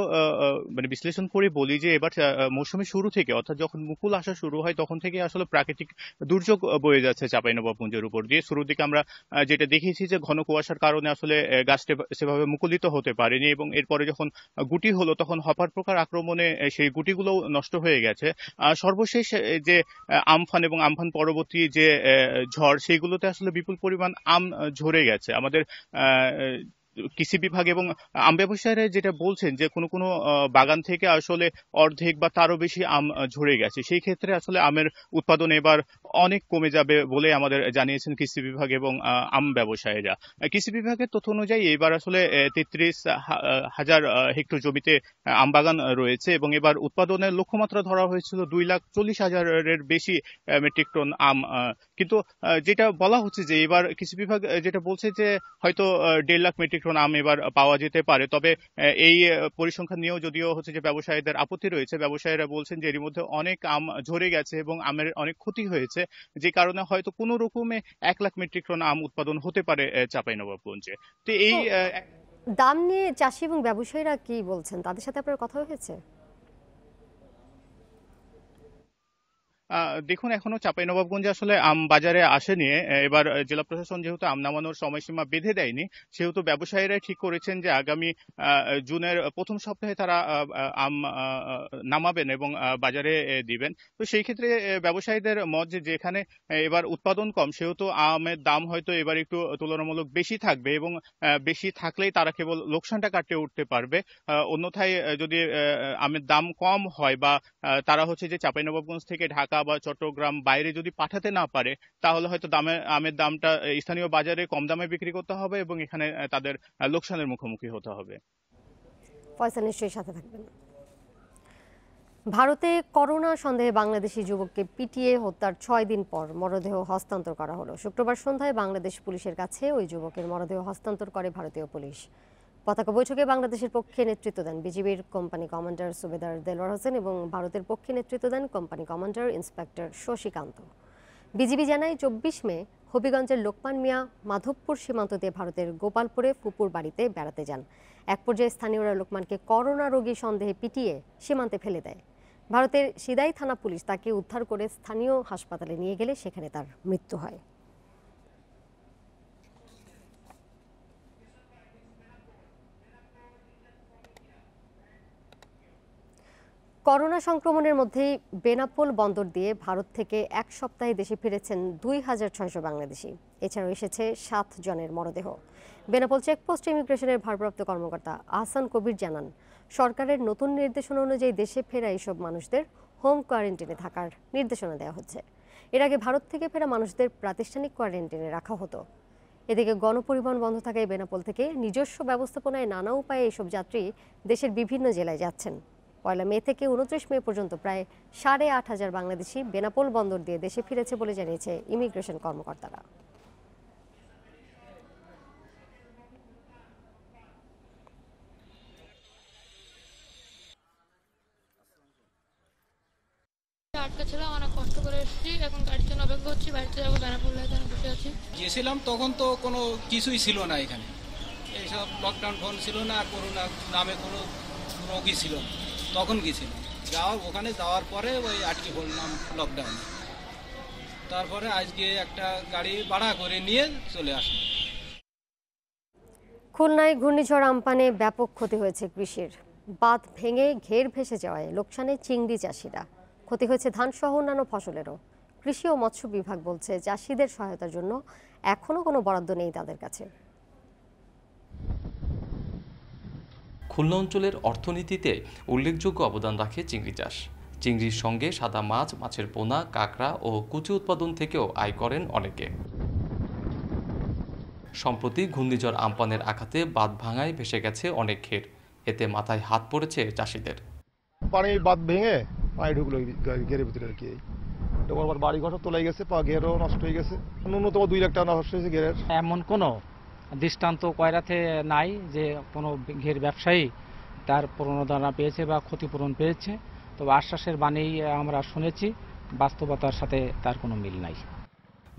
বিশ্লেষণ করে বলি যে এবার মৌসুমের শুরু থেকে, অর্থাৎ যখন মুকুল আসা শুরু হয় তখন থেকে আসলে প্রাকৃতিক দুর্যোগ বয়ে যাচ্ছে চাঁপাইনবাবগঞ্জের উপর দিয়ে। শুরুর দিকে আমরা যেটা দেখেছি যে ঘন কুয়াশার কারণে আসলে গাছটা সেভাবে মুকুলিত হতে পারেনি, এবং এরপরে যখন গুটি হলো তখন হপার পোকার আক্রমণে সেই গুটিগুলো নষ্ট হয়ে গেছে। সর্বশেষ যে আমফান এবং আমফান পরবর্তী যে ঝড়, সেইগুলোতে আসলে বিপুল পরিমাণ আম ঝরে গেছে। আমাদের কৃষি বিভাগ এবং আম ব্যবসায়ীরা যেটা বলছেন যে কোনো কোনো বাগান থেকে আসলে অর্ধেক বা তারও বেশি আম ঝরে গেছে। সেই ক্ষেত্রে আসলে আমের উৎপাদন এবার অনেক কমে যাবে বলে আমাদের জানিয়েছেন কৃষি বিভাগ এবং আম ব্যবসায়ীরা। কৃষি বিভাগের তথ্য অনুযায়ী এবার আসলে 33,000 হেক্টর জমিতে আম বাগান রয়েছে এবং এবার উৎপাদনের লক্ষ্যমাত্রা ধরা হয়েছিল 2,40,000-এর বেশি মেট্রিক টন আম। কিন্তু যেটা বলা হচ্ছে যে এবার কৃষি বিভাগ যেটা বলছে যে হয়তো 1.5 লাখ মেট্রিক টন আম এবার পাওয়া যেতে পারে। তবে এই পরিসংখ্যান নিয়েও যদিও হচ্ছে যে ব্যবসায়ীদের আপত্তি রয়েছে। ব্যবসায়ীরা বলছেন যে এর মধ্যে অনেক আম ঝরে গেছে এবং আমের অনেক ক্ষতি হয়েছে, যে কারণে হয়তো কোনো রকমে 1 লাখ মেট্রিক টন আম উৎপাদন হতে পারে চাঁপাইনবাবগঞ্জে। তো এই দাম নিয়ে চাষি এবং ব্যবসায়ীরা কি বলছেন, তাদের সাথে আপনার কথা হয়েছে? দেখুন, এখনো চাঁপাইনবাবগঞ্জে আসলে আম বাজারে আসেনি। এবার জেলা প্রশাসন যেহেতু আম নামানোর সময়সীমা বেঁধে দেয়নি, সেহেতু ব্যবসায়ীরাই ঠিক করেছেন যে আগামী জুনের প্রথম সপ্তাহে তারা আম নামাবেন এবং বাজারে দিবেন। তো সেই ক্ষেত্রে ব্যবসায়ীদের মত যে যেখানে এবার উৎপাদন কম, সেহেতু আমের দাম হয়তো এবার একটু তুলনামূলক বেশি থাকবে এবং বেশি থাকলেই তারা কেবল লোকসানটা কাটিয়ে উঠতে পারবে। অন্যথায় যদি আমের দাম কম হয় বা তারা হচ্ছে যে চাঁপাইনবাবগঞ্জ থেকে ঢাকা বা চট্টগ্রাম বাইরে যদি পাঠাতে না পারে, তাহলে হয়তো আমের দামটা স্থানীয় বাজারে কম দামে বিক্রি করতে হবে এবং এখানে তাদের লোকসানের মুখোমুখি হতে হবে। ফয়সাল, নিশ্চয়ই সাথে থাকবেন। ভারতে করোনা সন্দেহে বাংলাদেশি যুবককে পিটিয়ে হত্যার 6 দিন পর মরদেহ হস্তান্তর করা হলো। শুক্রবার সন্ধ্যায় বাংলাদেশ পুলিশের কাছে ওই যুবকের মরদেহ হস্তান্তর করে ভারতীয় পুলিশ। পতাকা বৈঠকে বাংলাদেশের পক্ষে নেতৃত্ব দেন বিজিবির কোম্পানি কমান্ডার সুবেদার দেলোয়ার হোসেন এবং ভারতের পক্ষে নেতৃত্ব দেন company commander inspector Shashikanta. BGB জানায় 24 মে হবিগঞ্জের লোকমান মিয়া মাধবপুর সীমান্ত দিয়ে ভারতের গোপালপুরে ফুপুর বাড়িতে বেড়াতে যান। এক পর্যায়ে স্থানীয়রা লোকমানকে করোনা রোগী সন্দেহে পিটিয়ে সীমান্তে ফেলে দেয়। ভারতের সিদাই থানা পুলিশ তাকে উদ্ধার করে স্থানীয় হাসপাতালে নিয়ে গেলে সেখানে তার মৃত্যু হয়। করোনা সংক্রমণের মধ্যেই বেনাপোল বন্দর দিয়ে ভারত থেকে এক সপ্তাহে দেশে ফিরেছেন 2600 বাংলাদেশি। এছাড়াও এসেছে 7 জনের মরদেহ। বেনাপোল চেকপোস্ট ইমিগ্রেশনের ভারপ্রাপ্ত কর্মকর্তা আহসান কবির জানান, সরকারের নতুন নির্দেশনা অনুযায়ী দেশে ফেরা এইসব মানুষদের হোম কোয়ারেন্টাইনে থাকার নির্দেশনা দেওয়া হচ্ছে। এর আগে ভারত থেকে ফেরা মানুষদের প্রাতিষ্ঠানিক কোয়ারেন্টাইনে রাখা হতো। এদিকে গণপরিবহন বন্ধ থাকায় বেনাপোল থেকে নিজস্ব ব্যবস্থাপনায় নানা উপায়ে এইসব যাত্রী দেশের বিভিন্ন জেলায় যাচ্ছেন। 1 মে থেকে 29 মে পর্যন্ত প্রায় 8500 বাংলাদেশি বেনাপোল বন্দর দিয়ে দেশে ফিরেছে বলে জানিয়েছে ইমিগ্রেশন কর্মকর্তারা। আটকা ছিলাম, অনেক কষ্ট করে এসেছি, এখন গাড়ির জন্য অপেক্ষা করছি, বাড়িতে যাবো। বেনাপোল বসে আছি। গিয়েছিলাম তখন তো কোনো কিছুই ছিল না, এখানে এইসব লকডাউন ফোন ছিল না, করোনা নামে কোনো রোগী ছিল না। তখন গেছিলাম, ওখানে যাওয়ার পরে ওই আটকে পড়লাম লকডাউন। তারপরে আজকে একটা গাড়ি ভাড়া করে নিয়ে চলে আসলাম। খুলনায় ঘূর্ণিঝড় আম্পানে ব্যাপক ক্ষতি হয়েছে কৃষির। বাঁধ ভেঙে ঘের ভেসে যাওয়ায় লোকসানে চিংড়ি চাষিরা। ক্ষতি হয়েছে ধানসহ অন্যান্য ফসলেরও। কৃষি ও মৎস্য বিভাগ বলছে, চাষিদের সহায়তার জন্য এখনও কোনো বরাদ্দ নেই তাদের কাছে। খুলনা অঞ্চলের অর্থনীতিতে উল্লেখযোগ্য অবদান রাখে চিংড়ি চাষ। চিংড়ির সঙ্গে সাদা মাছ, মাছের পোনা, কাঁকড়া ও কুচি উৎপাদন থেকেও আয় করেন অনেকে। সম্প্রতি ঘূর্ণিঝড় আম্পানের আঘাতে বাঁধ ভাঙায় ভেসে গেছে অনেক ঘের। এতে মাথায় হাত পড়েছে চাষিদের। পানি বাঁধ ভেঙে পানি ঢুকলো ঘেরের ভিতরে আর কি। বাড়ি ঘর তোলাই গেছে, ঘেরও নষ্ট হয়ে গেছে। ন্যূনতম 2 লাখ টাকা নষ্ট হয়েছে ঘেরের। এমন কোনো দৃষ্টান্ত কয়রাতে নাই যে কোনো ঘের ব্যবসায়ী তার প্রণোদনা পেয়েছে বা ক্ষতিপূরণ পেয়েছে। তবে আশ্বাসের বাণী আমরা শুনেছি, বাস্তবতার সাথে তার কোনো মিল নাই।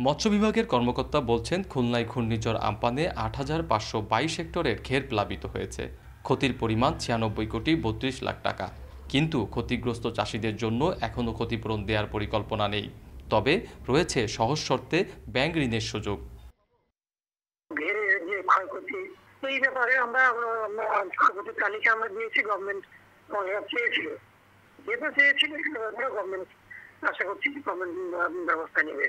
মৎস্য বিভাগের কর্মকর্তা বলছেন, খুলনায় ঘূর্ণিঝড় আম্পানে 8522 হেক্টরের ঘের প্লাবিত হয়েছে। ক্ষতির পরিমাণ 96 কোটি 32 লাখ টাকা। কিন্তু ক্ষতিগ্রস্ত চাষিদের জন্য এখনও ক্ষতিপূরণ দেওয়ার পরিকল্পনা নেই। তবে রয়েছে সহজ শর্তে ব্যাংক ঋণের সুযোগ। এই ব্যাপারে আমরা ক্ষয়ক্ষতির তালিকা আমরা দিয়েছি, গভর্নমেন্ট চেয়েছিল, যেটা চেয়েছিল গভর্নমেন্ট আশা করছি গভর্নমেন্ট ব্যবস্থা নেবে।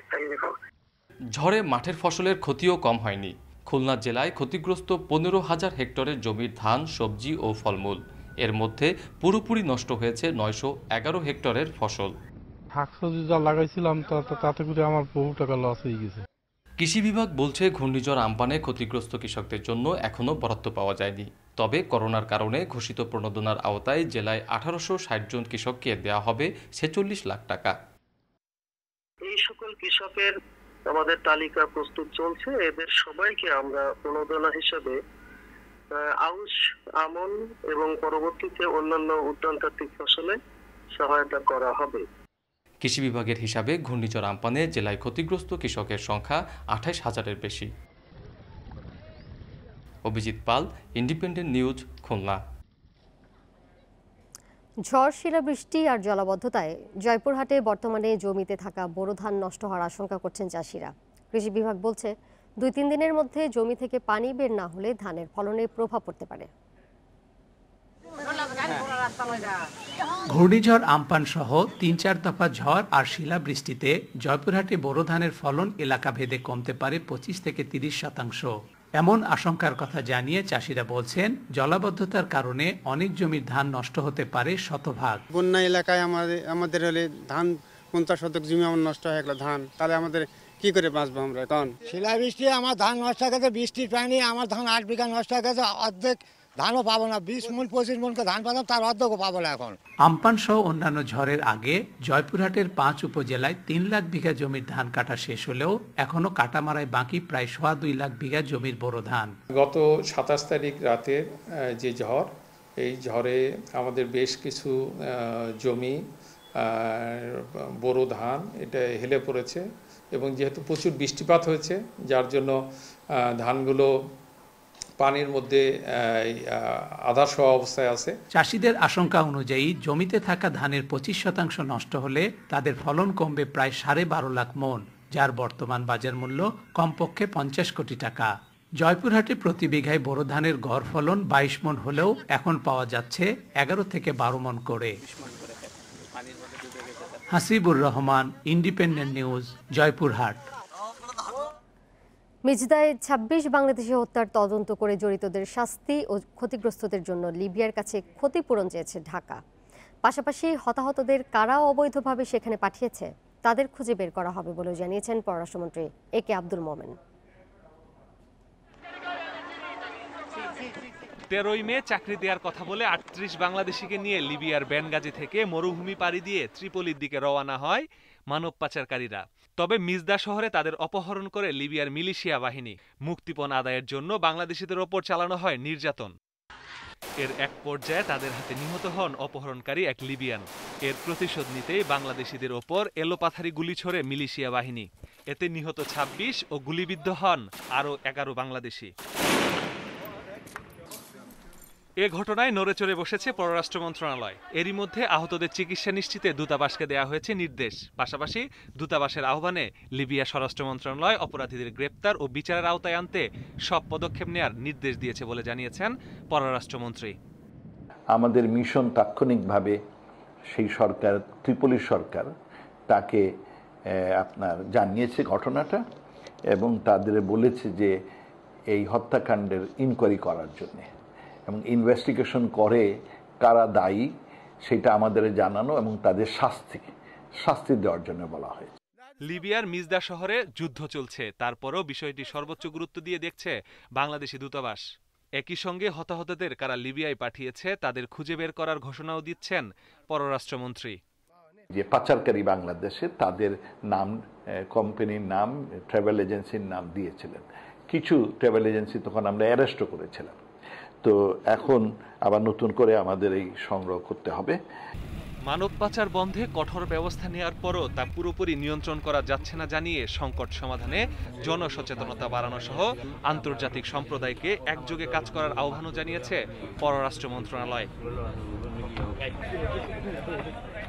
ঝড়ে মাঠের ফসলের ক্ষতিও কম হয়নি। খুলনা জেলায় ক্ষতিগ্রস্ত 15,000 হেক্টরের জমির ধান, সবজি ও ফলমূল। এর মধ্যে পুরোপুরি নষ্ট হয়েছে 911 হেক্টরের ফসল। শাকসবজি যা লাগাইছিলাম তাতে করে আমার বহু টাকা লস হয়ে গেছে। কৃষি বিভাগ বলছে, ঘূর্ণিঝড় আম্পানে ক্ষতিগ্রস্ত কৃষকদের জন্য এখনও বরাদ্দ পাওয়া যায়নি। তবে করোনার কারণে ঘোষিত প্রণোদনার আওতায় জেলায় 1860 জন কৃষককে দেওয়া হবে 46 লাখ টাকা। এই সকল কৃষকের আমাদের তালিকা প্রস্তুত চলছে। এদের সবাইকে আমরা প্রণোদনা হিসেবে আউশ, আমন এবং পরবর্তীতে অন্যান্য উদ্যানতাত্ত্বিক ফসলে সহায়তা করা হবে। কৃষি বিভাগের হিসাবে ঘূর্ণিঝড় আম্পানে জেলায় ক্ষতিগ্রস্ত কৃষকের সংখ্যা 28,000-এর বেশি। অভিজিৎ পাল, ইন্ডিপেন্ডেন্ট নিউজ, খুলনা। ঝড়, শিলাবৃষ্টি আর জলাবদ্ধতায় জয়পুরহাটে বর্তমানে জমিতে থাকা বোরো ধান নষ্ট হওয়ার আশঙ্কা করছেন চাষিরা। কৃষি বিভাগ বলছে, 2-3 দিনের মধ্যে জমি থেকে পানি বের না হলে ধানের ফলনে প্রভাব পড়তে পারে। ঘূর্ণিঝড় আম্পান সহ 3-4 দফা ঝড় আর শিলাবৃষ্টিতে জয়পুরহাটে বোরো ধানের ফলন এলাকা ভেদে কমতে পারে 25 থেকে 30%। এমন আশঙ্কার কথা জানিয়ে চাষিরা বলছেন, জলাবদ্ধতার কারণে অনেক জমির ধান নষ্ট হতে পারে শতভাগ। বন্যা এলাকায় আমাদের হলে ধান 50 শতক জমি আমার নষ্ট হয়ে গেল ধান, তাহলে আমাদের কি করে বাঁচবো আমরা? কারণ শিলাবৃষ্টি আমার ধান নষ্ট হয়ে গেছে, বৃষ্টির পানি আমার ধান 8 বিঘা নষ্ট হয়ে গেছে, অর্ধেক ধানও পাবো না, 20 মণ 25 মণকে ধান পাতাম, তার অর্ধেকও পাবো না এখন। আমপান সহ অন্যান্য ঝড়ের আগে জয়পুরহাটের 5 উপজেলায় 3 লাখ বিঘা জমির ধান কাটা শেষ হলেও এখনো কাটামারায় বাকি প্রায় 2.25 লাখ বিঘা জমির বোরো ধান। গত 27 তারিখ রাতে যে ঝড়, এই ঝড়ে আমাদের বেশ কিছু জমি বোরো ধান এটা হেলে পড়েছে এবং যেহেতু প্রচুর বৃষ্টিপাত হয়েছে যার জন্য ধানগুলো পানির মধ্যে আধা শোয়া অবস্থায় আছে। চাষিদের আশঙ্কা অনুযায়ী জমিতে থাকা ধানের 25% নষ্ট হলে তাদের ফলন কমবে প্রায় 12.5 লাখ মণ, যার বর্তমান বাজার মূল্য কমপক্ষে 50 কোটি টাকা। জয়পুরহাটে প্রতি বিঘায় বোরো ধানের গড় ফলন 22 মণ হলেও এখন পাওয়া যাচ্ছে 11 থেকে 12 মণ করে। Hasibur Rahman, Independent News, Joypurhat. মিজদায় 26 বাংলাদেশি হত্যার তদন্ত করে জড়িতদের শাস্তি ও ক্ষতিগ্রস্তদের জন্য লিবিয়ার কাছে ক্ষতিপূরণ চেয়েছে ঢাকা। পাশাপাশি হতাহতদের কারা অবৈধভাবে সেখানে পাঠিয়েছে তাদের খুঁজে বের করা হবে বলে জানিয়েছেন পররাষ্ট্রমন্ত্রী AK আব্দুল মোমেন। 13ই মে চাকরি দেওয়ার কথা বলে 38 বাংলাদেশিকে নিয়ে লিবিয়ার বেনগাজি থেকে মরুভূমি পাড়ি দিয়ে ত্রিপলির দিকে রওনা হয় মানব পাচারকারীরা। তবে মিজদা শহরে তাদের অপহরণ করে লিবিয়ার মিলিশিয়া বাহিনী। মুক্তিপণ আদায়ের জন্য বাংলাদেশিদের ওপর চালানো হয় নির্যাতন। এর এক পর্যায়ে তাদের হাতে নিহত হন অপহরণকারী এক লিবিয়ান। এর প্রতিশোধ নিতেই বাংলাদেশিদের ওপর এলোপাথারি গুলি ছোড়ে মিলিশিয়া বাহিনী। এতে নিহত 26 ও গুলিবিদ্ধ হন আরও 11 বাংলাদেশি। এ ঘটনায় নড়েচড়ে বসেছে পররাষ্ট্র মন্ত্রণালয়। এরই মধ্যে আহতদের চিকিৎসা নিশ্চিতে দূতাবাসকে দেয়া হয়েছে নির্দেশ। পাশাপাশি দূতাবাসের আহ্বানে লিবিয়া স্বরাষ্ট্র মন্ত্রণালয় অপরাধীদের গ্রেপ্তার ও বিচারের আওতায় আনতে সব পদক্ষেপ নেয়ার নির্দেশ দিয়েছে বলে জানিয়েছেন পররাষ্ট্রমন্ত্রী। আমাদের মিশন তাৎক্ষণিকভাবে সেই সরকার, ত্রিপলি সরকার, তাকে আপনার জানিয়েছে ঘটনাটা এবং তাদের বলেছে যে এই হত্যাকাণ্ডের ইনকোয়ারি করার জন্যে এবং ইনভেস্টিগেশন করে কারা দায়ী সেটা আমাদের জানানো এবং তাদের শাস্তি দেওয়ার জন্য বলা হয়েছে। লিবিয়ার মিজদা শহরে যুদ্ধ চলছে, তারপরও বিষয়টি সর্বোচ্চ গুরুত্ব দিয়ে দেখছে বাংলাদেশি দূতাবাস। একই সঙ্গে হতাহতদের কারা লিবিয়ায় পাঠিয়েছে তাদের খুঁজে বের করার ঘোষণাও দিচ্ছেন পররাষ্ট্রমন্ত্রী। যে পাচারকারী বাংলাদেশে তাদের নাম, কোম্পানির নাম, ট্রাভেল এজেন্সির নাম দিয়েছিলেন। কিছু ট্রাভেল এজেন্সি তখন আমরা অ্যারেস্টও করেছিলাম। তো এখন আবার নতুন করে আমাদের এই সংগ্রহ করতে হবে। মানব পাচার বন্ধে কঠোর ব্যবস্থা নেওয়ার পরও তা পুরোপুরি নিয়ন্ত্রণ করা যাচ্ছে না জানিয়ে সংকট সমাধানে জনসচেতনতা বাড়ানো সহ আন্তর্জাতিক সম্প্রদায়কে একযোগে কাজ করার আহ্বানও জানিয়েছে পররাষ্ট্র মন্ত্রণালয়।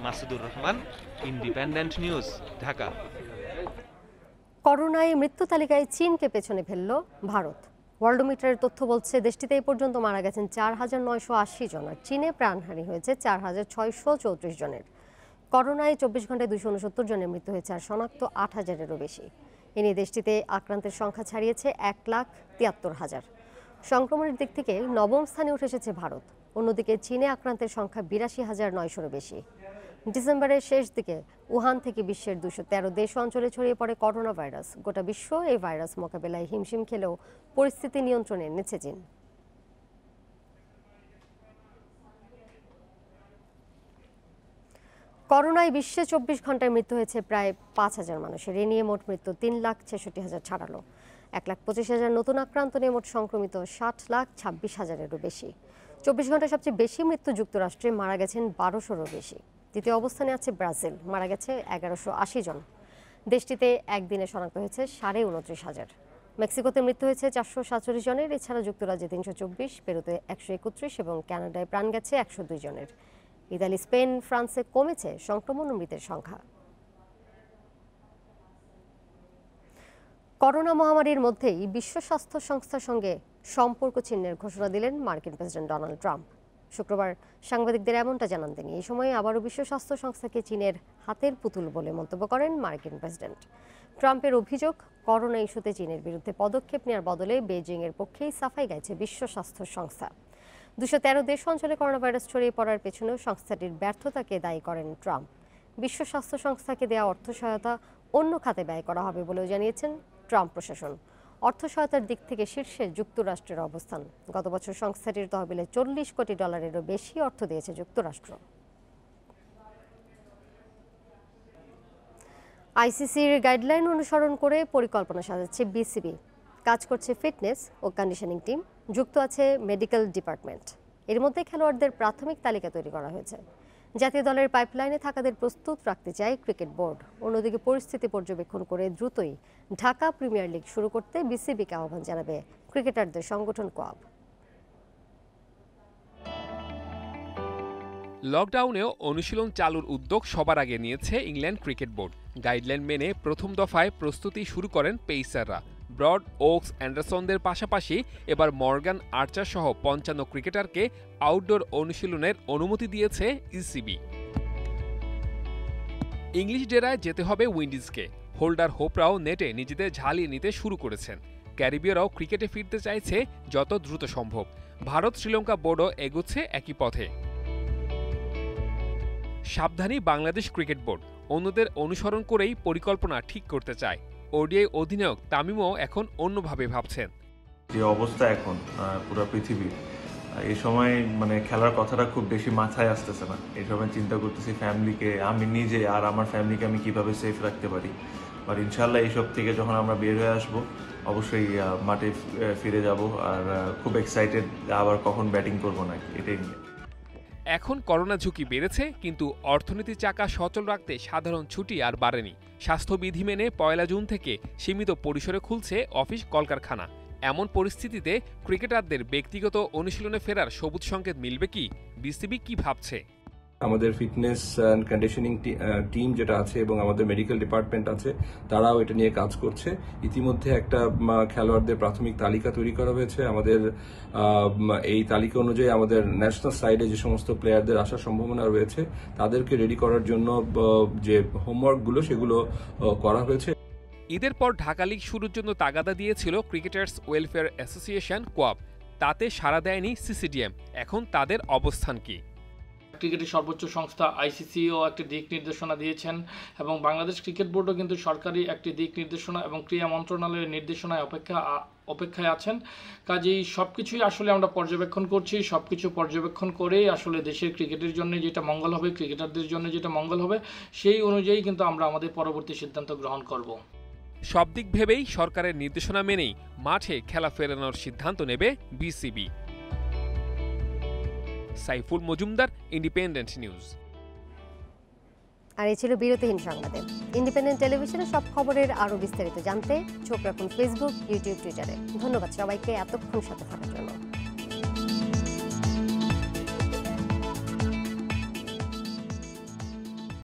Masudur Rahman, Independent News, Dhaka. করোনায় মৃত্যু তালিকায় চীনকে পেছনে ফেলল ভারত। ওয়ার্ল্ডোমিটারের তথ্য বলছে দেশটিতে এই পর্যন্ত মারা গেছেন 4,980 জন, আর চীনে প্রাণহানি হয়েছে 4,634 জনের। করোনায় 24 ঘন্টায় 269 জনের মৃত্যু হয়েছে, আর শনাক্ত 8,000-এরও বেশি। এ নিয়ে দেশটিতে আক্রান্তের সংখ্যা ছাড়িয়েছে 1,73,000। সংক্রমণের দিক থেকে নবম স্থানে উঠে এসেছে ভারত। অন্যদিকে চীনে আক্রান্তের সংখ্যা 82,900-এরও বেশি। ডিসেম্বরের শেষ দিকে উহান থেকে বিশ্বের 213 দেশ অঞ্চলে ছড়িয়ে পড়ে করোনা ভাইরাস। গোটা বিশ্ব এই ভাইরাস মোকাবেলায় হিমশিম খেলেও পরিস্থিতি নিয়ন্ত্রণে এনেছে চীন। করোনায় বিশ্বে 24 ঘন্টায় মৃত্যু হয়েছে প্রায় 5,000 মানুষের। এ নিয়ে মোট মৃত্যু 3,66,000 ছাড়ালো। 1,25,000 নতুন আক্রান্ত নিয়ে মোট সংক্রমিত 60,26,000-এরও বেশি। 24 ঘন্টায় সবচেয়ে বেশি মৃত্যু যুক্তরাষ্ট্রে, মারা গেছেন 1200-রও বেশি। দ্বিতীয় অবস্থানে আছে ব্রাজিল, মারা গেছে 1180 জন। দেশটিতে একদিনে শনাক্ত হয়েছে 29,500। মেক্সিকোতে মৃত্যু হয়েছে 447 জনের। এছাড়া যুক্তরাজ্যে 324, পেরুতে 131 এবং কানাডায় প্রাণ গেছে 102 জনের। ইতালি, স্পেন, ফ্রান্সে কমেছে সংক্রমণ ও মৃতের সংখ্যা। করোনা মহামারীর মধ্যেই বিশ্ব স্বাস্থ্য সংস্থার সঙ্গে সম্পর্ক ছিন্নের ঘোষণা দিলেন মার্কিন প্রেসিডেন্ট ডোনাল্ড ট্রাম্প। শুক্রবার সাংবাদিকদের এমনটা জানান তিনি। এই সময় আবারও বিশ্ব স্বাস্থ্য সংস্থাকে চীনের হাতের পুতুল বলে মন্তব্য করেন মার্কিন প্রেসিডেন্ট। ট্রাম্পের অভিযোগ, করোনা ইস্যুতে চীনের বিরুদ্ধে পদক্ষেপ নেওয়ার বদলে বেইজিংয়ের পক্ষেই সাফাই গাইছে বিশ্ব স্বাস্থ্য সংস্থা। 213 দেশ অঞ্চলে করোনা ভাইরাস ছড়িয়ে পড়ার পেছনেও সংস্থাটির ব্যর্থতাকে দায়ী করেন ট্রাম্প। বিশ্ব স্বাস্থ্য সংস্থাকে দেওয়া অর্থ সহায়তা অন্য খাতে ব্যয় করা হবে বলেও জানিয়েছেন ট্রাম্প প্রশাসন। অর্থ সহায়তার দিক থেকে শীর্ষে যুক্তরাষ্ট্রের অবস্থান। গত বছর সংস্থাটির তহবিলে $40 কোটিরও বেশি অর্থ দিয়েছে যুক্তরাষ্ট্র। আইসিসির গাইডলাইন অনুসরণ করে পরিকল্পনা সাজাচ্ছে বিসিবি। কাজ করছে ফিটনেস ও কন্ডিশনিং টিম, যুক্ত আছে মেডিকেল ডিপার্টমেন্ট। এর মধ্যে খেলোয়াড়দের প্রাথমিক তালিকা তৈরি করা হয়েছে। জাতীয় দলের পাইপলাইনে থাকাদের প্রস্তুত রাখতে চায় ক্রিকেট বোর্ড। অন্যদিকে পরিস্থিতি পর্যবেক্ষণ করে দ্রুতই ঢাকা প্রিমিয়ার লিগ শুরু করতে বিসিবিকে আহ্বান জানাবে ক্রিকেটারদের সংগঠন কোয়াব। লকডাউনেও অনুশীলন চালুর উদ্যোগ সবার আগে নিয়েছে ইংল্যান্ড ক্রিকেট বোর্ড। গাইডলাইন মেনে প্রথম দফায় প্রস্তুতি শুরু করেন পেসাররা। ব্রড, ওকস, অ্যান্ডারসনদের পাশাপাশি এবার মর্গান, আর্চার সহ 55 ক্রিকেটারকে আউটডোর অনুশীলনের অনুমতি দিয়েছে ইসিবি। ইংলিশ ডেরায় যেতে হবে উইন্ডিজকে। হোল্ডার, হোপরাও নেটে নিজেদের ঝালিয়ে নিতে শুরু করেছেন। ক্যারিবীয়রাও ক্রিকেটে ফিরতে চাইছে যত দ্রুত সম্ভব। ভারত, শ্রীলঙ্কা বোর্ডও এগোচ্ছে একই পথে। সাবধানী বাংলাদেশ ক্রিকেট বোর্ড অন্যদের অনুসরণ করেই পরিকল্পনা ঠিক করতে চায়। ওডিআই অধিনায়ক তামিমও এখন অন্যভাবে ভাবছেন। যে অবস্থা এখন পুরো পৃথিবীর, এই সময় মানে খেলার কথাটা খুব বেশি মাথায় আসতেছে না। এই সময় চিন্তা করতেছি ফ্যামিলিকে, আমি নিজে আর আমার ফ্যামিলিকে আমি কিভাবে সেফ রাখতে পারি। আর ইনশাল্লাহ এইসব থেকে যখন আমরা বের হয়ে আসবো অবশ্যই মাঠে ফিরে যাব। আর খুব এক্সাইটেড আবার কখন ব্যাটিং করবো না এটাই নিয়ে। এখন করোনা ঝুঁকি বেড়েছে, কিন্তু অর্থনীতির চাকা সচল রাখতে সাধারণ ছুটি আর বাড়েনি। স্বাস্থ্যবিধি মেনে 1 জুন থেকে সীমিত পরিসরে খুলছে অফিস, কলকারখানা। এমন পরিস্থিতিতে ক্রিকেটারদের ব্যক্তিগত অনুশীলনে ফেরার সবুজ সংকেত মিলবে কি? বিসিবি কি ভাবছে? আমাদের ফিটনেস অ্যান্ড কন্ডিশনিং টিম যেটা আছে এবং আমাদের মেডিকেল ডিপার্টমেন্ট আছে, তারাও এটা নিয়ে কাজ করছে। ইতিমধ্যে একটা খেলোয়াড়দের প্রাথমিক তালিকা তৈরি করা হয়েছে। আমাদের এই তালিকা অনুযায়ী আমাদের ন্যাশনাল সাইডে যে সমস্ত প্লেয়ারদের আসার সম্ভাবনা রয়েছে তাদেরকে রেডি করার জন্য যে হোমওয়ার্কগুলো সেগুলো করা হয়েছে। ঈদের পর ঢাকা লিগ শুরুর জন্য তাগাদা দিয়েছিল ক্রিকেটার্স ওয়েলফেয়ার অ্যাসোসিয়েশন কোয়াব। তাতে সাড়া দেয়নি সিসিডিএম। এখন তাদের অবস্থান কি? ক্রিকেটের সর্বোচ্চ সংস্থা আইসিসিও একটি দিক নির্দেশনা দিয়েছেন এবং বাংলাদেশ ক্রিকেট বোর্ডও কিন্তু সরকারি একটি দিক নির্দেশনা এবং ক্রীড়া মন্ত্রণালয়ের নির্দেশনায় অপেক্ষায় আছেন। কাজেই সবকিছুই আসলে আমরা পর্যবেক্ষণ করছি। সবকিছু পর্যবেক্ষণ করেই আসলে দেশের ক্রিকেটের জন্য যেটা মঙ্গল হবে, ক্রিকেটারদের জন্য যেটা মঙ্গল হবে, সেই অনুযায়ী কিন্তু আমরা আমাদের পরবর্তী সিদ্ধান্ত গ্রহণ করব। সব দিক ভেবেই সরকারের নির্দেশনা মেনেই মাঠে খেলা ফেরানোর সিদ্ধান্ত নেবে BCB. Saiful Majumdar, Independent News. আর এই ছিল বিরতিহীন সংবাদে। ইন্ডিপেন্ডেন্ট টেলিভিশনের সব খবরের আরও বিস্তারিত জানতে চোখ রাখুন ফেসবুক, ইউটিউব, টুইটারে। ধন্যবাদ সবাইকে এতক্ষণ সাথে থাকার জন্য।